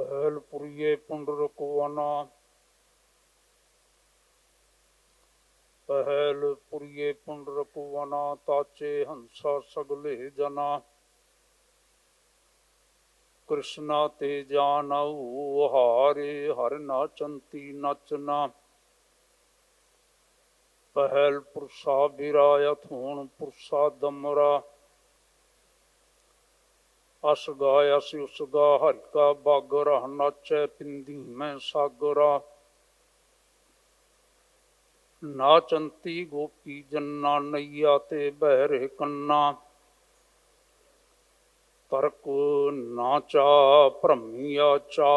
पहलपुरिये पुंडरकवना। पहलपुरिये पुंडरकवना, ताचे हंसा सगले जना। कृष्णा ते जानऊ हारे, हर नाचंती नचना। पहल पुरसा बिरायत हूण पुरसा दमरा। अस गाय अस उसगा हर का बागरा, नाचै पिंदी मैं सागरा। नाचंती गोपी जन्ना, नैया ते बहरे कन्ना। तरक नाचा भ्रमिया चा,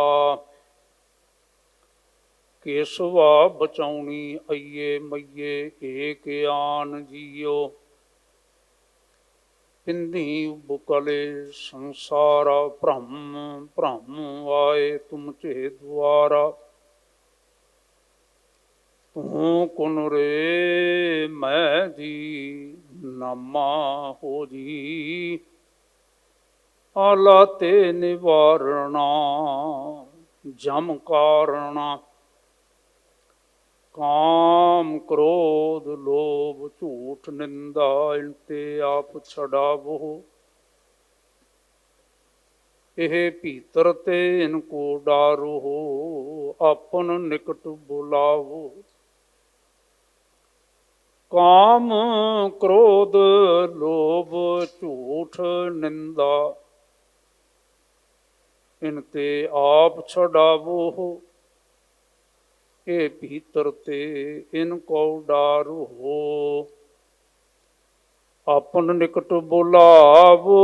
केसवा बचाउणी अये मये एक आन जियो। पिंधी बुकले संसारा, भ्रम भ्रम आए तुम चे द्वारा। तू कुन रे मैं जी, नामा हो जी। आला ते निवारणा, जम कारणा। काम क्रोध लोभ झूठ निंदा, इनते आप छड़ावो। एह भीतर ते इनको डारो, अपन निकट बुलावो। काम क्रोध लोभ झूठ निंदा, इनते आप छड़ावो। ए भीतर ते इनको डारो, अपन निकट बुलावो।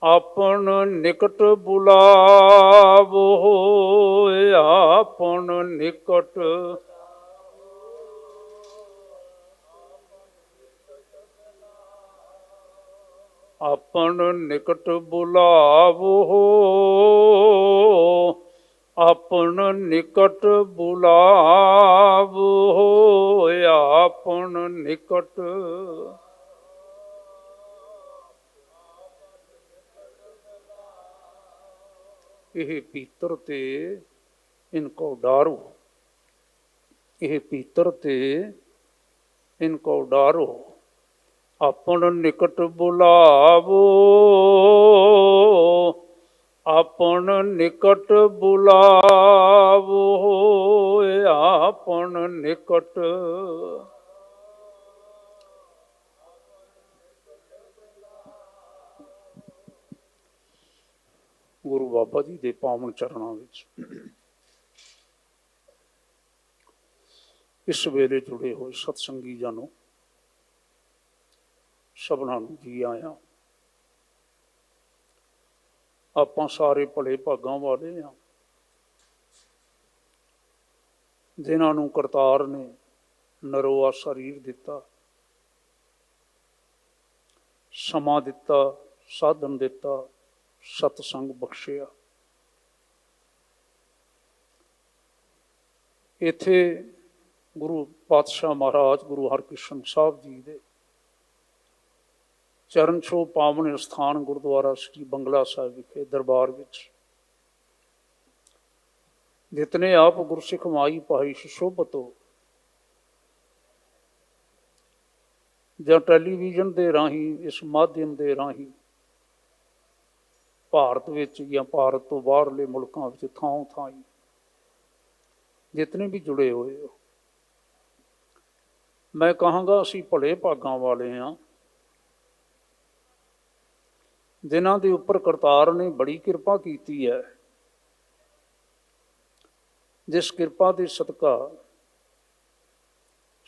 अपन निकट बुलावो, अपन निकट। अपन निकट बुलावो, अपन निकट बुलावो, अपन निकट। यह भीतर ते इनको डारो, यह भीतर ते इनको डारो। अपन निकट बुलावो, अपन निकट बुलावो, अपन निकट। गुरु बाबा जी के पावन चरणों में इस वेले जुड़े हुए सतसंगी जनों, सबना नूं जी आया। आपां सारे भले भागां वाले हाँ, जिन्हां नूं करतार ने नरोआ शरीर दिता, समा दिता, साधन दिता, सतसंग बख्शिया। इत्थे गुरु पातशाह महाराज गुरु हरकृष्ण साहब जी दे चरण छो पावन स्थान गुरुद्वारा श्री बंगला साहिब विखे दरबार विच जितने आप गुरसिख माई पाई सुशोभतो ਜਾਂ ਟੈਲੀਵਿਜ਼ਨ ਦੇ ਰਾਹੀਂ ਇਸ ਮਾਧਿਅਮ ਦੇ ਰਾਹੀਂ ਭਾਰਤ ਵਿੱਚ ਜਾਂ ਭਾਰਤ ਤੋਂ ਬਾਹਰਲੇ ਮੁਲਕਾਂ ਵਿੱਚ ਥਾਂ ਥਾਂ ਜਿਤਨੇ ਵੀ ਜੁੜੇ ਹੋਏ ਹੋ, ਮੈਂ ਕਹਾਂਗਾ ਅਸੀਂ ਭਲੇ ਭਾਗਾਂ ਵਾਲੇ ਹਾਂ, ਜਿਨ੍ਹਾਂ ਦੇ ਉੱਪਰ ਕਰਤਾਰ ਨੇ ਬੜੀ ਕਿਰਪਾ ਕੀਤੀ ਹੈ। ਜਿਸ ਕਿਰਪਾ ਦੇ ਸਦਕਾ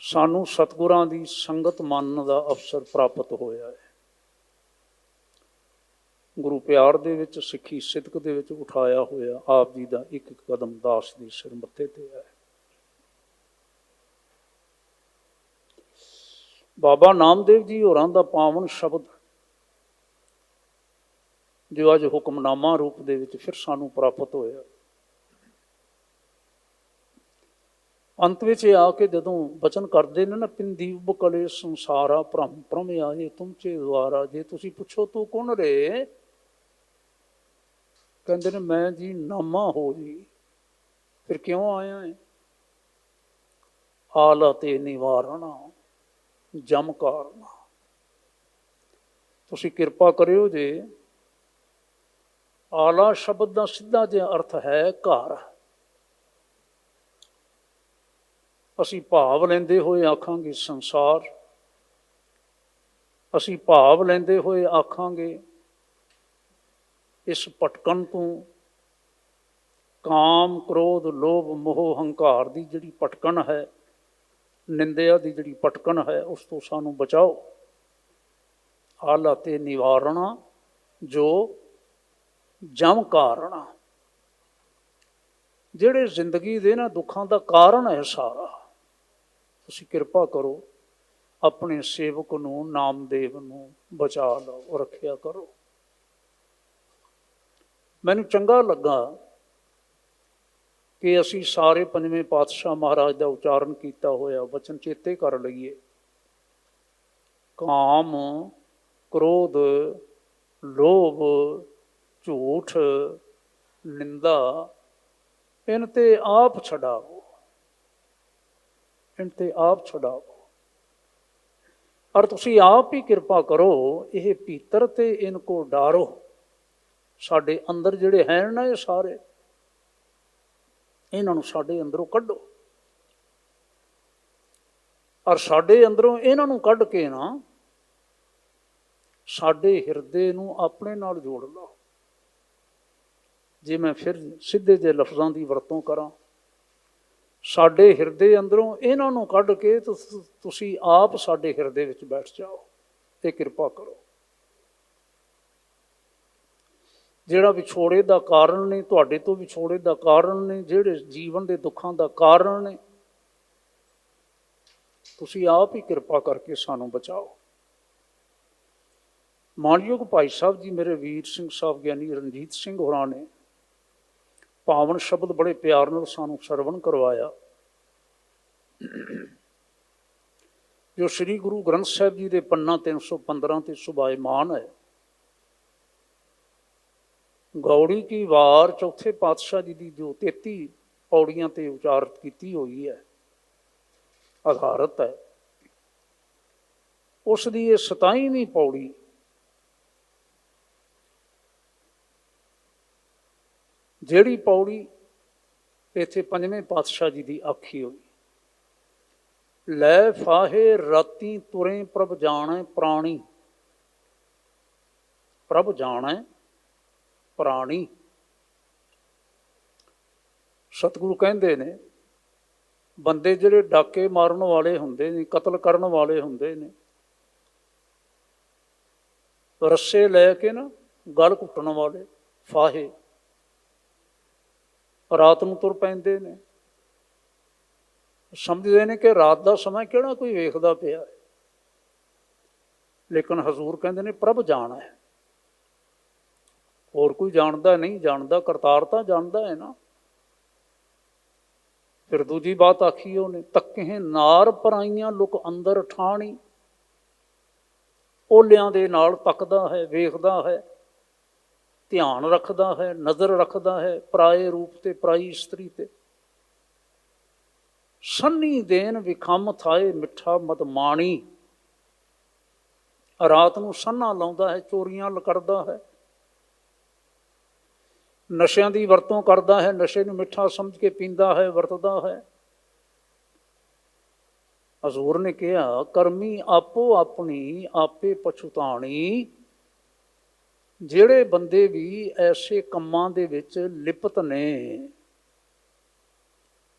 ਸਾਨੂੰ ਸਤਿਗੁਰਾਂ ਦੀ ਸੰਗਤ ਮੰਨਣ ਦਾ ਅਵਸਰ ਪ੍ਰਾਪਤ ਹੋਇਆ ਹੈ। ਗੁਰੂ ਪਿਆਰ ਦੇ ਵਿੱਚ, ਸਿੱਖੀ ਸਿਦਕ ਦੇ ਵਿੱਚ ਉਠਾਇਆ ਹੋਇਆ ਆਪ ਜੀ ਦਾ ਇੱਕ ਕਦਮ ਦਾਸ ਦੇ ਸਿਰ ਮੱਥੇ ਤੇ ਹੈ। ਬਾਬਾ ਨਾਮਦੇਵ ਜੀ ਹੋਰਾਂ ਦਾ ਪਾਵਨ ਸ਼ਬਦ ਜੋ ਅੱਜ ਹੁਕਮਨਾਮਾ ਰੂਪ ਦੇ ਵਿੱਚ ਫਿਰ ਸਾਨੂੰ ਪ੍ਰਾਪਤ ਹੋਇਆ। ਅੰਤ ਵਿੱਚ ਆ ਕੇ ਜਦੋਂ ਬਚਨ ਕਰਦੇ ਨੇ ਨਾ, ਪਿੰਦੀ ਉਬਕਲੇ ਸੰਸਾਰਾ ਭ੍ਰਮ ਭ੍ਰਮ ਆਏ ਤੁਮ ਚੇ ਦੁਆਰਾ। ਜੇ ਤੁਸੀਂ ਪੁੱਛੋ ਤੂੰ ਕੌਣ ਰੇ, ਕਹਿੰਦੇ ਨੇ ਮੈਂ ਜੀ ਨਾਮਾ ਹੋ ਜੀ। ਫਿਰ ਕਿਉਂ ਆਇਆ ਹੈ? ਆਲਾ ਤੇ ਨਿਵਾਰਣਾ ਜਮ ਕਾਰਨਾ। ਤੁਸੀਂ ਕਿਰਪਾ ਕਰਿਓ ਜੇ, ਆਲਾ ਸ਼ਬਦ ਦਾ ਸਿੱਧਾ ਜਿਹਾ ਅਰਥ ਹੈ ਘਰ। ਅਸੀਂ ਭਾਵ ਲੈਂਦੇ ਹੋਏ ਆਖਾਂਗੇ ਸੰਸਾਰ, ਅਸੀਂ ਭਾਵ ਲੈਂਦੇ ਹੋਏ ਆਖਾਂਗੇ ਇਸ ਭਟਕਣ ਤੋਂ, ਕਾਮ ਕ੍ਰੋਧ ਲੋਭ ਮੋਹ ਹੰਕਾਰ ਦੀ ਜਿਹੜੀ ਭਟਕਣ ਹੈ, ਨਿੰਦਿਆ ਦੀ ਜਿਹੜੀ ਭਟਕਣ ਹੈ, ਉਸ ਤੋਂ ਸਾਨੂੰ ਬਚਾਓ। ਆਲਾ ਤੇ ਨਿਵਾਰਣਾ ਜੋ ਜਮ ਕਾਰਣਾ। ਜਿਹੜੇ ਜ਼ਿੰਦਗੀ ਦੇ ਨਾ ਦੁੱਖਾਂ ਦਾ ਕਾਰਨ ਹੈ ਸਾਰਾ, ਤੁਸੀਂ ਕਿਰਪਾ ਕਰੋ ਆਪਣੇ ਸੇਵਕ ਨੂੰ, ਨਾਮਦੇਵ ਨੂੰ ਬਚਾ ਲਓ, ਰੱਖਿਆ ਕਰੋ। ਮੈਨੂੰ ਚੰਗਾ ਲੱਗਾ ਕਿ ਅਸੀਂ ਸਾਰੇ ਪੰਜਵੇਂ ਪਾਤਸ਼ਾਹ ਮਹਾਰਾਜ ਦਾ ਉਚਾਰਨ ਕੀਤਾ ਹੋਇਆ ਵਚਨ ਚੇਤੇ ਕਰ ਲਈਏ। ਕਾਮ ਕ੍ਰੋਧ ਲੋਭ ਝੂਠ ਨਿੰਦਾ ਇਨ ਤੇ ਆਪ ਛਡਾਵੋ, ਇਨ ਤੇ ਆਪ ਛਡਾਵੋ। ਔਰ ਤੁਸੀਂ ਆਪ ਹੀ ਕਿਰਪਾ ਕਰੋ, ਇਹ ਭੀਤਰ ਤੇ ਇਨ ਕੋ ਡਾਰੋ। ਸਾਡੇ ਅੰਦਰ ਜਿਹੜੇ ਹੈ ਨਾ ਇਹ ਸਾਰੇ, ਇਹਨਾਂ ਨੂੰ ਸਾਡੇ ਅੰਦਰੋਂ ਕੱਢੋ। ਔਰ ਸਾਡੇ ਅੰਦਰੋਂ ਇਹਨਾਂ ਨੂੰ ਕੱਢ ਕੇ ਨਾ ਸਾਡੇ ਹਿਰਦੇ ਨੂੰ ਆਪਣੇ ਨਾਲ ਜੋੜ ਲਓ। ਜੇ ਮੈਂ ਫਿਰ ਸਿੱਧੇ ਜਿਹੇ ਲਫ਼ਜ਼ਾਂ ਦੀ ਵਰਤੋਂ ਕਰਾਂ, ਸਾਡੇ ਹਿਰਦੇ ਅੰਦਰੋਂ ਇਹਨਾਂ ਨੂੰ ਕੱਢ ਕੇ ਤੁਸੀਂ ਆਪ ਸਾਡੇ ਹਿਰਦੇ ਵਿੱਚ ਬੈਠ ਜਾਓ ਤੇ ਕਿਰਪਾ ਕਰੋ। ਜਿਹੜਾ ਵਿਛੋੜੇ ਦਾ ਕਾਰਨ ਨੇ, ਤੁਹਾਡੇ ਤੋਂ ਵਿਛੋੜੇ ਦਾ ਕਾਰਨ ਨੇ, ਜਿਹੜੇ ਜੀਵਨ ਦੇ ਦੁੱਖਾਂ ਦਾ ਕਾਰਨ ਨੇ, ਤੁਸੀਂ ਆਪ ਹੀ ਕਿਰਪਾ ਕਰਕੇ ਸਾਨੂੰ ਬਚਾਓ। ਮਾਨਯੋਗ ਭਾਈ ਸਾਹਿਬ ਜੀ, ਮੇਰੇ ਵੀਰ ਸਿੰਘ ਸਾਹਿਬ, ਗਿਆਨੀ ਰਣਜੀਤ ਸਿੰਘ ਹੋਰਾਂ ਨੇ ਪਾਵਨ ਸ਼ਬਦ ਬੜੇ ਪਿਆਰ ਨਾਲ ਸਾਨੂੰ ਸਰਵਣ ਕਰਵਾਇਆ। ਜੋ ਸ੍ਰੀ ਗੁਰੂ ਗ੍ਰੰਥ ਸਾਹਿਬ ਜੀ ਦੇ ਪੰਨਾ 315 ਤੇ ਸੁਭਾਇਮਾਨ ਹੈ। ਗੌੜੀ ਕੀ ਵਾਰ ਚੌਥੇ ਪਾਤਸ਼ਾਹ ਜੀ ਦੀ ਜੋ 33 ਪੌੜੀਆਂ ਤੇ ਉਚਾਰਤ ਕੀਤੀ ਹੋਈ ਹੈ, ਆਧਾਰਤ ਹੈ, ਉਸ ਦੀ ਇਹ 27ਵੀਂ ਪੌੜੀ ਜਿਹੜੀ ਪੌੜੀ ਇੱਥੇ ਪੰਜਵੇਂ ਪਾਤਸ਼ਾਹ ਜੀ ਦੀ ਆਖੀ ਹੋਈ। ਲੈ ਫਾਹੇ ਰਾਤੀ ਤੁਰੇ ਪ੍ਰਭ ਜਾਣੈ ਪ੍ਰਾਣੀ, ਪ੍ਰਭ ਜਾਣੈ ਪ੍ਰਾਣੀ। ਸਤਿਗੁਰੂ ਕਹਿੰਦੇ ਨੇ ਬੰਦੇ ਜਿਹੜੇ ਡਾਕੇ ਮਾਰਨ ਵਾਲੇ ਹੁੰਦੇ ਨੇ, ਕਤਲ ਕਰਨ ਵਾਲੇ ਹੁੰਦੇ ਨੇ, ਰੱਸੇ ਲੈ ਕੇ ਨਾ ਗਲ ਘੁੱਟਣ ਵਾਲੇ, ਫਾਹੇ, ਰਾਤ ਨੂੰ ਤੁਰ ਪੈਂਦੇ ਨੇ। ਸਮਝਦੇ ਨੇ ਕਿ ਰਾਤ ਦਾ ਸਮਾਂ ਕਿਹੜਾ ਕੋਈ ਵੇਖਦਾ ਪਿਆ ਹੈ, ਲੇਕਿਨ ਹਜ਼ੂਰ ਕਹਿੰਦੇ ਨੇ ਪ੍ਰਭ ਜਾਣਾ ਹੈ। ਹੋਰ ਕੋਈ ਜਾਣਦਾ ਨਹੀਂ, ਜਾਣਦਾ ਕਰਤਾਰ ਤਾਂ ਜਾਣਦਾ ਹੈ ਨਾ। ਫਿਰ ਦੂਜੀ ਬਾਤ ਆਖੀ ਉਹਨੇ, ਤੱਕੇ ਨਾਰ ਪਰਾਈਆਂ ਲੁਕ ਅੰਦਰ ਠਾਣੀ। ਓਲਿਆਂ ਦੇ ਨਾਲ ਤੱਕਦਾ ਹੈ, ਵੇਖਦਾ ਹੈ, ਧਿਆਨ ਰੱਖਦਾ ਹੈ, ਨਜ਼ਰ ਰੱਖਦਾ ਹੈ ਪਰਾਏ ਰੂਪ ਤੇ, ਪਰਾਈ ਇਸਤਰੀ ਤੇ। ਸੰਨੀ ਦੇਨ ਵਿਖਮ ਥਾਏ ਮਿੱਠਾ ਮਦਮਾਣੀ। ਰਾਤ ਨੂੰ ਸੰਨਾ ਲਾਉਂਦਾ ਹੈ, ਚੋਰੀਆਂ ਕਰਦਾ ਹੈ, ਨਸ਼ਿਆਂ ਦੀ ਵਰਤੋਂ ਕਰਦਾ ਹੈ, ਨਸ਼ੇ ਨੂੰ ਮਿੱਠਾ ਸਮਝ ਕੇ ਪੀਂਦਾ ਹੈ, ਵਰਤਦਾ ਹੈ। ਹਜ਼ੂਰ ਨੇ ਕਿਹਾ ਕਰਮੀ ਆਪੋ ਆਪਣੀ ਆਪੇ ਪਛੁਤਾਣੀ। ਜਿਹੜੇ ਬੰਦੇ ਵੀ ਐਸੇ ਕੰਮਾਂ ਦੇ ਵਿੱਚ ਲਿਪਤ ਨੇ,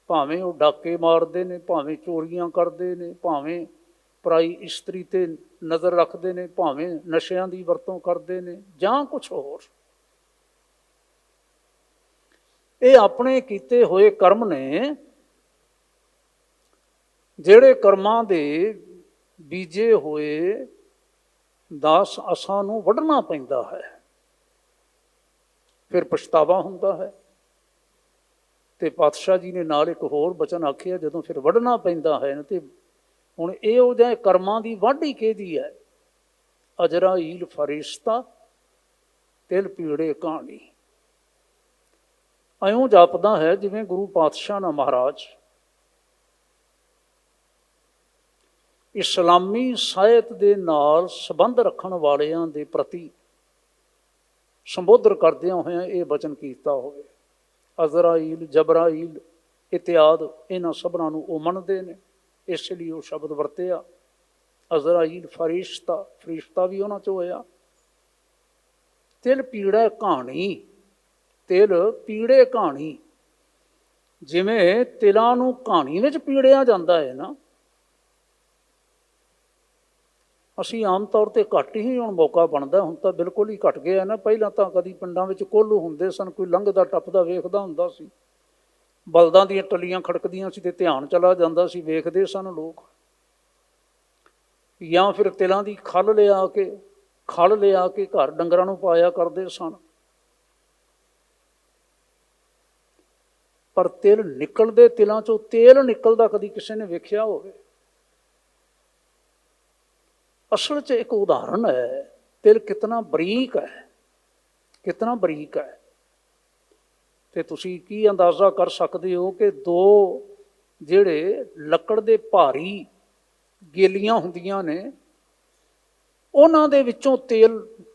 ਭਾਵੇਂ ਉਹ ਡਾਕੇ ਮਾਰਦੇ ਨੇ, ਭਾਵੇਂ ਚੋਰੀਆਂ ਕਰਦੇ ਨੇ, ਭਾਵੇਂ ਪਰਾਈ ਇਸਤਰੀ ਤੇ ਨਜ਼ਰ ਰੱਖਦੇ ਨੇ, ਭਾਵੇਂ ਨਸ਼ਿਆਂ ਦੀ ਵਰਤੋਂ ਕਰਦੇ ਨੇ ਜਾਂ ਕੁਛ ਹੋਰ, ਇਹ ਆਪਣੇ ਕੀਤੇ ਹੋਏ ਕਰਮ ਨੇ। ਜਿਹੜੇ ਕਰਮਾਂ ਦੇ ਬੀਜੇ ਹੋਏ ਦਾਸ ਅਸਾਂ ਨੂੰ ਵੱਢਣਾ ਪੈਂਦਾ ਹੈ, ਫਿਰ ਪਛਤਾਵਾ ਹੁੰਦਾ ਹੈ। ਤੇ ਪਾਤਸ਼ਾਹ ਜੀ ਨੇ ਨਾਲ ਇੱਕ ਹੋਰ ਬਚਨ ਆਖਿਆ, ਜਦੋਂ ਫਿਰ ਵੱਢਣਾ ਪੈਂਦਾ ਹੈ ਤੇ ਹੁਣ ਇਹੋ ਜਿਹੇ ਕਰਮਾਂ ਦੀ ਵਾਢੀ ਕਿਹਦੀ ਹੈ? ਅਜਰਾਈਲ ਫਰਿਸ਼ਤਾ ਤਿਲ ਪੀੜੇ ਕਹਾਣੀ। ਇਉਂ ਜਾਪਦਾ ਹੈ ਜਿਵੇਂ ਗੁਰੂ ਪਾਤਸ਼ਾਹ ਨਾ ਮਹਾਰਾਜ ਇਸਲਾਮੀ ਸਾਹਿਤ ਦੇ ਨਾਲ ਸੰਬੰਧ ਰੱਖਣ ਵਾਲਿਆਂ ਦੇ ਪ੍ਰਤੀ ਸੰਬੋਧਨ ਕਰਦਿਆਂ ਹੋਇਆਂ ਇਹ ਬਚਨ ਕੀਤਾ ਹੋਵੇ। ਅਜ਼ਰਾਈਲ, ਜਬਰਾਈਲ ਇਤਿਆਦ ਇਹਨਾਂ ਸਭਨਾਂ ਨੂੰ ਉਹ ਮੰਨਦੇ ਨੇ, ਇਸ ਲਈ ਉਹ ਸ਼ਬਦ ਵਰਤਿਆ। ਅਜ਼ਰਾਈਲ ਫਰਿਸ਼ਤਾ, ਫਰਿਸ਼ਤਾ ਵੀ ਉਹਨਾਂ 'ਚ ਹੋਇਆ। ਤਿਲ ਪੀੜਾ ਕਹਾਣੀ, ਤਿਲ ਪੀੜੇ ਕਹਾਣੀ, ਜਿਵੇਂ ਤਿਲਾਂ ਨੂੰ ਕਹਾਣੀ ਵਿੱਚ ਪੀੜਿਆ ਜਾਂਦਾ ਹੈ ਨਾ, ਅਸੀਂ ਆਮ ਤੌਰ 'ਤੇ ਘੱਟ ਹੀ ਹੁਣ ਮੌਕਾ ਬਣਦਾ, ਹੁਣ ਤਾਂ ਬਿਲਕੁਲ ਹੀ ਘੱਟ ਗਿਆ ਨਾ। ਪਹਿਲਾਂ ਤਾਂ ਕਦੀ ਪਿੰਡਾਂ ਵਿੱਚ ਕੋਹਲੂ ਹੁੰਦੇ ਸਨ, ਕੋਈ ਲੰਘਦਾ ਟੱਪਦਾ ਵੇਖਦਾ ਹੁੰਦਾ ਸੀ, ਬਲਦਾਂ ਦੀਆਂ ਟੱਲੀਆਂ ਖੜਕਦੀਆਂ ਸੀ ਤੇ ਧਿਆਨ ਚਲਾ ਜਾਂਦਾ ਸੀ, ਵੇਖਦੇ ਸਨ ਲੋਕ। ਜਾਂ ਫਿਰ ਤਿਲਾਂ ਦੀ ਖਲ ਲਿਆ ਕੇ ਘਰ ਡੰਗਰਾਂ ਨੂੰ ਪਾਇਆ ਕਰਦੇ ਸਨ। ਪਰ ਤਿਲ ਨਿਕਲਦੇ, ਤਿਲਾਂ 'ਚੋਂ ਤੇਲ ਨਿਕਲਦਾ ਕਦੀ ਕਿਸੇ ਨੇ ਵੇਖਿਆ ਹੋਵੇ? ਅਸਲ 'ਚ ਇੱਕ ਉਦਾਹਰਨ ਹੈ, ਤਿਲ ਕਿਤਨਾ ਬਰੀਕ ਹੈ, ਕਿਤਨਾ ਬਰੀਕ ਹੈ। ਤੇ ਤੁਸੀਂ ਕੀ ਅੰਦਾਜ਼ਾ ਕਰ ਸਕਦੇ ਹੋ ਕਿ ਦੋ ਜਿਹੜੇ ਲੱਕੜ ਦੇ ਭਾਰੀ ਗੇਲੀਆਂ ਹੁੰਦੀਆਂ ਨੇ, ਉਹਨਾਂ ਦੇ ਵਿੱਚੋਂ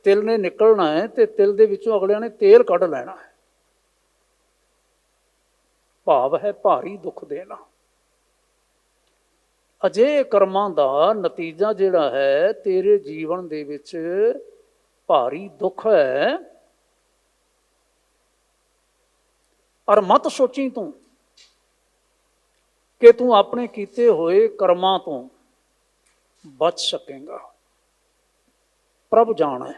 ਤਿਲ ਨੇ ਨਿਕਲਣਾ ਹੈ ਤੇ ਤਿਲ ਦੇ ਵਿੱਚੋਂ ਅਗਲਿਆਂ ਨੇ ਤੇਲ ਕੱਢ ਲੈਣਾ ਹੈ। ਭਾਵ ਹੈ ਭਾਰੀ ਦੁੱਖ ਦੇਣਾ। ਅਜਿਹੇ ਕਰਮਾਂ ਦਾ ਨਤੀਜਾ ਜਿਹੜਾ ਹੈ ਤੇਰੇ ਜੀਵਨ ਦੇ ਵਿੱਚ ਭਾਰੀ ਦੁੱਖ ਹੈ। ਔਰ ਮਤ ਸੋਚੀ ਤੂੰ ਕਿ ਤੂੰ ਆਪਣੇ ਕੀਤੇ ਹੋਏ ਕਰਮਾਂ ਤੋਂ ਬਚ ਸਕੇਗਾ। ਪ੍ਰਭੂ ਜਾਣੇ,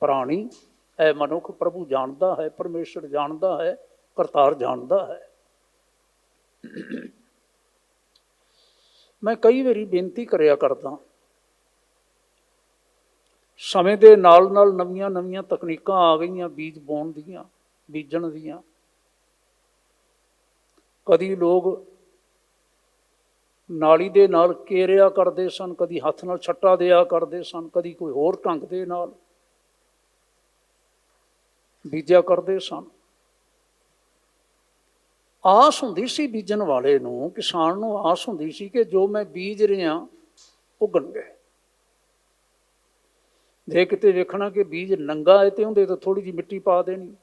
ਪ੍ਰਾਣੀ ਹੈ ਮਨੁੱਖ ਪ੍ਰਭੂ ਜਾਣਦਾ ਹੈ, ਪਰਮੇਸ਼ਰ ਜਾਣਦਾ ਹੈ, ਕਰਤਾਰ ਜਾਣਦਾ ਹੈ। ਮੈਂ ਕਈ ਵਾਰੀ ਬੇਨਤੀ ਕਰਿਆ ਕਰਦਾ, ਸਮੇਂ ਦੇ ਨਾਲ ਨਾਲ ਨਵੀਆਂ ਨਵੀਆਂ ਤਕਨੀਕਾਂ ਆ ਗਈਆਂ ਬੀਜ ਬੋਣ ਦੀਆਂ, ਬੀਜਣ ਦੀਆਂ। ਕਦੀ ਲੋਕ ਨਾਲੀ ਦੇ ਨਾਲ ਕੇਰਿਆ ਕਰਦੇ ਸਨ, ਕਦੀ ਹੱਥ ਨਾਲ ਛੱਟਾ ਦਿਆ ਕਰਦੇ ਸਨ, ਕਦੀ ਕੋਈ ਹੋਰ ਢੰਗ ਦੇ ਨਾਲ ਬੀਜਿਆ ਕਰਦੇ ਸਨ। ਆਸ ਹੁੰਦੀ ਸੀ ਬੀਜਣ ਵਾਲੇ ਨੂੰ, ਕਿਸਾਨ ਨੂੰ ਆਸ ਹੁੰਦੀ ਸੀ ਕਿ ਜੋ ਮੈਂ ਬੀਜ ਰਿਹਾ ਉਗਣਗੇ। ਜੇ ਕਿਤੇ ਵੇਖਣਾ ਕਿ ਬੀਜ ਨੰਗਾ ਹੈ ਤੇ ਉਹਦੇ ਤੋਂ ਥੋੜ੍ਹੀ ਜਿਹੀ ਮਿੱਟੀ ਪਾ ਦੇਣੀ,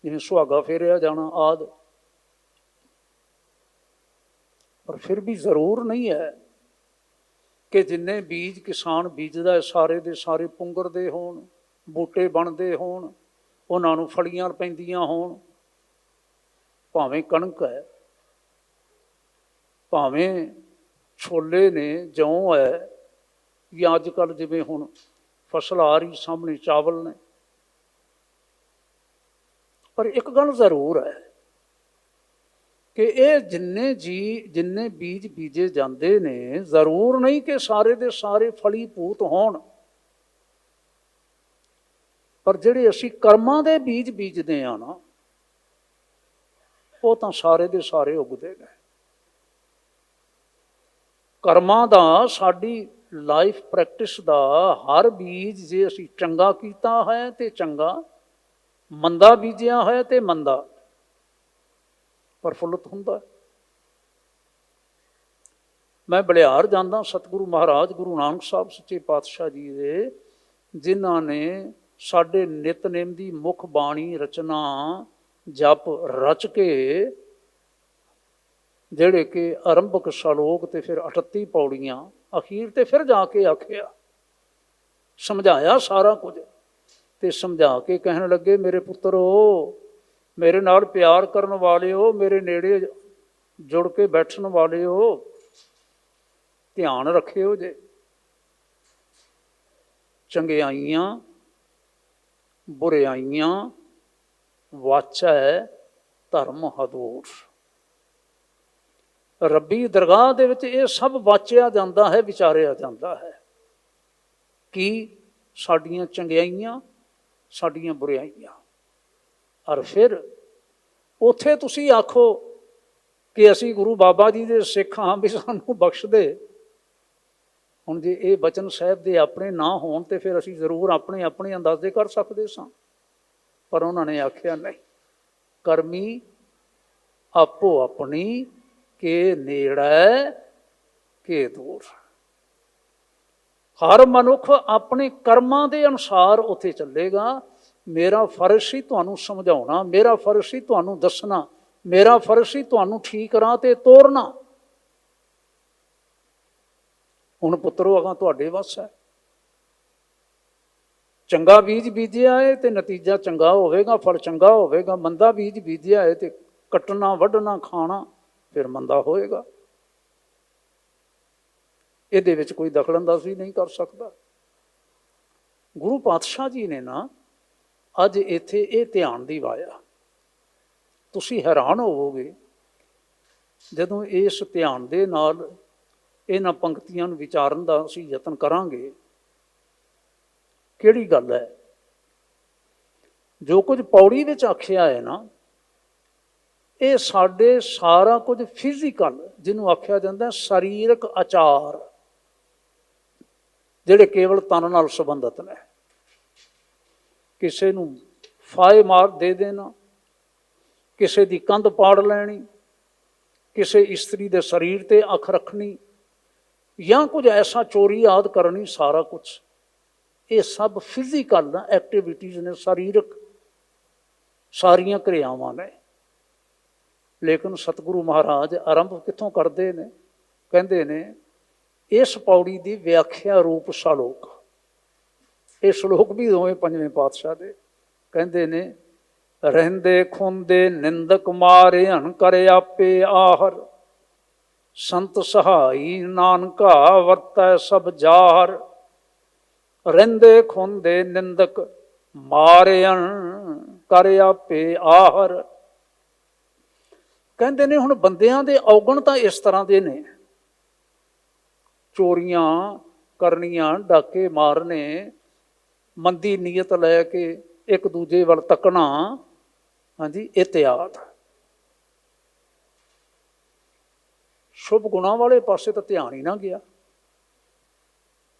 ਜਿਵੇਂ ਸੁਹਾਗਾ ਫੇਰਿਆ ਜਾਣਾ ਆਦਿ। ਪਰ ਫਿਰ ਵੀ ਜ਼ਰੂਰ ਨਹੀਂ ਹੈ ਕਿ ਜਿੰਨੇ ਬੀਜ ਕਿਸਾਨ ਬੀਜਦਾ ਸਾਰੇ ਦੇ ਸਾਰੇ ਪੁੰਗਰਦੇ ਹੋਣ, ਬੂਟੇ ਬਣਦੇ ਹੋਣ, ਉਹਨਾਂ ਨੂੰ ਫਲੀਆਂ ਪੈਂਦੀਆਂ ਹੋਣ। ਭਾਵੇਂ ਕਣਕ ਹੈ, ਭਾਵੇਂ ਛੋਲੇ ਨੇ, ਜੌਂ ਹੈ, ਜਾਂ ਅੱਜ ਕੱਲ੍ਹ ਜਿਵੇਂ ਹੁਣ ਫਸਲ ਆ ਰਹੀ ਸਾਹਮਣੇ ਚਾਵਲ ਨੇ। ਪਰ ਇੱਕ ਗੱਲ ਜ਼ਰੂਰ ਹੈ ਕਿ ਇਹ ਜਿੰਨੇ ਬੀਜ ਬੀਜੇ ਜਾਂਦੇ ਨੇ, ਜ਼ਰੂਰ ਨਹੀਂ ਕਿ ਸਾਰੇ ਦੇ ਸਾਰੇ ਫਲੀਭੂਤ ਹੋਣ। ਪਰ ਜਿਹੜੇ ਅਸੀਂ ਕਰਮਾਂ ਦੇ ਬੀਜ ਬੀਜਦੇ ਹਾਂ ਨਾ, ਉਹ ਤਾਂ ਸਾਰੇ ਦੇ ਸਾਰੇ ਉਗਦੇ ਨੇ। ਕਰਮਾਂ ਦਾ, ਸਾਡੀ ਲਾਈਫ ਪ੍ਰੈਕਟਿਸ ਦਾ ਹਰ ਬੀਜ ਜੇ ਅਸੀਂ ਚੰਗਾ ਕੀਤਾ ਹੈ ਤੇ ਚੰਗਾ, ਮੰਦਾ ਬੀਜਿਆ ਹੈ ਤੇ ਮੰਦਾ ਪ੍ਰਫੁੱਲਤ ਹੁੰਦਾ। ਮੈਂ ਬਲਿਹਾਰ ਜਾਂਦਾ, ਸਤਿਗੁਰੂ ਮਹਾਰਾਜ ਗੁਰੂ ਨਾਨਕ ਸਾਹਿਬ ਸੱਚੇ ਪਾਤਸ਼ਾਹ ਜੀ ਦੇ, ਜਿਨ੍ਹਾਂ ਨੇ ਸਾਡੇ ਨਿਤਨੇਮ ਦੀ ਮੁੱਖ ਬਾਣੀ ਰਚਨਾ ਜਪ ਰਚ ਕੇ, ਜਿਹੜੇ ਕਿ ਆਰੰਭਕ ਸ਼ਲੋਕ ਤੇ ਫਿਰ 38 ਪੌੜੀਆਂ, ਅਖੀਰ ਤੇ ਫਿਰ ਜਾ ਕੇ ਆਖਿਆ, ਸਮਝਾਇਆ ਸਾਰਾ ਕੁਝ। ਤੇ ਸਮਝਾ ਕੇ ਕਹਿਣ ਲੱਗੇ, ਮੇਰੇ ਪੁੱਤਰੋ, ਮੇਰੇ ਨਾਲ ਪਿਆਰ ਕਰਨ ਵਾਲਿਓ, ਮੇਰੇ ਨੇੜੇ ਜੁੜ ਕੇ ਬੈਠਣ ਵਾਲਿਓ, ਧਿਆਨ ਰੱਖਿਓ ਜੇ। ਚੰਗਿਆਈਆਂ ਬੁਰਿਆਈਆਂ ਵਾਚੈ ਧਰਮ ਹਦੂਰ। ਰੱਬੀ ਦਰਗਾਹ ਦੇ ਵਿੱਚ ਇਹ ਸਭ ਵਾਚਿਆ ਜਾਂਦਾ ਹੈ, ਵਿਚਾਰਿਆ ਜਾਂਦਾ ਹੈ। ਕੀ? ਸਾਡੀਆਂ ਚੰਗਿਆਈਆਂ, ਸਾਡੀਆਂ ਬੁਰਿਆਈਆਂ। ਔਰ ਫਿਰ ਉੱਥੇ ਤੁਸੀਂ ਆਖੋ ਕਿ ਅਸੀਂ ਗੁਰੂ ਬਾਬਾ ਜੀ ਦੇ ਸਿੱਖ ਹਾਂ, ਵੀ ਸਾਨੂੰ ਬਖਸ਼ ਦੇ। ਹੁਣ ਜੇ ਇਹ ਬਚਨ ਸਾਹਿਬ ਦੇ ਆਪਣੇ ਨਾ ਹੋਣ ਤੇ ਫਿਰ ਅਸੀਂ ਜ਼ਰੂਰ ਆਪਣੇ ਅੰਦਾਜ਼ੇ ਕਰ ਸਕਦੇ ਸਾਂ, ਪਰ ਉਹਨਾਂ ਨੇ ਆਖਿਆ ਨਹੀਂ, ਕਰਮੀ ਆਪੋ ਆਪਣੀ ਕੇ ਨੇੜੇ ਕੇ ਦੂਰ। ਹਰ ਮਨੁੱਖ ਆਪਣੇ ਕਰਮਾਂ ਦੇ ਅਨੁਸਾਰ ਉੱਥੇ ਚੱਲੇਗਾ। ਮੇਰਾ ਫਰਜ਼ ਸੀ ਤੁਹਾਨੂੰ ਸਮਝਾਉਣਾ, ਮੇਰਾ ਫਰਜ਼ ਸੀ ਤੁਹਾਨੂੰ ਦੱਸਣਾ, ਮੇਰਾ ਫਰਜ਼ ਸੀ ਤੁਹਾਨੂੰ ਠੀਕ ਰਾਹ ਤੇ ਤੋਰਨਾ। ਹੁਣ ਪੁੱਤਰੋ ਅਗਾਂ ਤੁਹਾਡੇ ਵੱਸ ਹੈ। ਚੰਗਾ ਬੀਜ ਬੀਜਿਆ ਹੈ ਤੇ ਨਤੀਜਾ ਚੰਗਾ ਹੋਵੇਗਾ, ਫਲ ਚੰਗਾ ਹੋਵੇਗਾ। ਮੰਦਾ ਬੀਜ ਬੀਜਿਆ ਹੈ ਤੇ ਕੱਟਣਾ ਵੱਢਣਾ ਖਾਣਾ ਫਿਰ ਮੰਦਾ ਹੋਏਗਾ। ਇਹਦੇ ਵਿੱਚ ਕੋਈ ਦਖਲਅੰਦਾਜ਼ੀ ਨਹੀਂ ਕਰ ਸਕਦਾ। ਗੁਰੂ ਪਾਤਸ਼ਾਹ ਜੀ ਨੇ ਨਾ ਅੱਜ ਇੱਥੇ ਇਹ ਧਿਆਨ ਦਿਵਾਇਆ। ਤੁਸੀਂ ਹੈਰਾਨ ਹੋਵੋਗੇ ਜਦੋਂ ਇਸ ਧਿਆਨ ਦੇ ਨਾਲ ਇਹਨਾਂ ਪੰਕਤੀਆਂ ਨੂੰ ਵਿਚਾਰਨ ਦਾ ਅਸੀਂ ਯਤਨ ਕਰਾਂਗੇ। ਕਿਹੜੀ ਗੱਲ ਹੈ? ਜੋ ਕੁਝ ਪੌੜੀ ਵਿੱਚ ਆਖਿਆ ਹੈ ਨਾ, ਇਹ ਸਾਡੇ ਸਾਰਾ ਕੁਝ ਫਿਜ਼ੀਕਲ, ਜਿਹਨੂੰ ਆਖਿਆ ਜਾਂਦਾ ਸਰੀਰਕ ਆਚਾਰ, ਜਿਹੜੇ ਕੇਵਲ ਤਨ ਨਾਲ ਸੰਬੰਧਿਤ ਨੇ। ਕਿਸੇ ਨੂੰ ਫਾਹੇ ਮਾਰ ਦੇ ਦੇਣਾ, ਕਿਸੇ ਦੀ ਕੰਧ ਪਾੜ ਲੈਣੀ, ਕਿਸੇ ਇਸਤਰੀ ਦੇ ਸਰੀਰ ਤੇ ਅੱਖ ਰੱਖਣੀ, ਜਾਂ ਕੁਝ ਐਸਾ ਚੋਰੀ ਆਦਿ ਕਰਨੀ, ਸਾਰਾ ਕੁਛ ਇਹ ਸਭ ਫਿਜ਼ੀਕਲ ਐਕਟੀਵਿਟੀਜ਼ ਨੇ, ਸਰੀਰਕ ਸਾਰੀਆਂ ਕਿਰਿਆਵਾਂ ਨੇ। ਲੇਕਿਨ ਸਤਿਗੁਰੂ ਮਹਾਰਾਜ ਆਰੰਭ ਕਿੱਥੋਂ ਕਰਦੇ ਨੇ? ਕਹਿੰਦੇ ਨੇ ਇਸ ਪੌੜੀ ਦੀ ਵਿਆਖਿਆ ਰੂਪ ਸ਼ਲੋਕ। ਇਹ ਸ਼ਲੋਕ ਵੀ ਦੋਵੇਂ ਪੰਜਵੇਂ ਪਾਤਸ਼ਾਹ ਦੇ। ਕਹਿੰਦੇ ਨੇ ਰਹਿੰਦੇ ਖੁੰਦੇ ਨਿੰਦਕ ਮਾਰੇ ਹਣ ਕਰ ਆਪੇ ਆਹਰ, ਸੰਤ ਸਹਾਈ ਨਾਨਕਾ ਵਰਤੈ ਸਭ ਜਾਹਰ। ਰਹਿੰਦੇ ਖੁੰਦੇ ਨਿੰਦਕ ਮਾਰਿਅਣ ਕਰ ਆਪੇ ਆਹਰ। ਕਹਿੰਦੇ ਨੇ ਹੁਣ ਬੰਦਿਆਂ ਦੇ ਔਗਣ ਤਾਂ ਇਸ ਤਰ੍ਹਾਂ ਦੇ ਨੇ, ਚੋਰੀਆਂ ਕਰਨੀਆਂ, ਡਾਕੇ ਮਾਰਨੇ, ਮੰਦੀ ਨੀਅਤ ਲੈ ਕੇ ਇੱਕ ਦੂਜੇ ਵੱਲ ਤੱਕਣਾ, ਹਾਂਜੀ, ਇਤਿਆਦ। ਸ਼ੁਭ ਗੁਣਾਂ ਵਾਲੇ ਪਾਸੇ ਤਾਂ ਧਿਆਨ ਹੀ ਨਾ ਗਿਆ।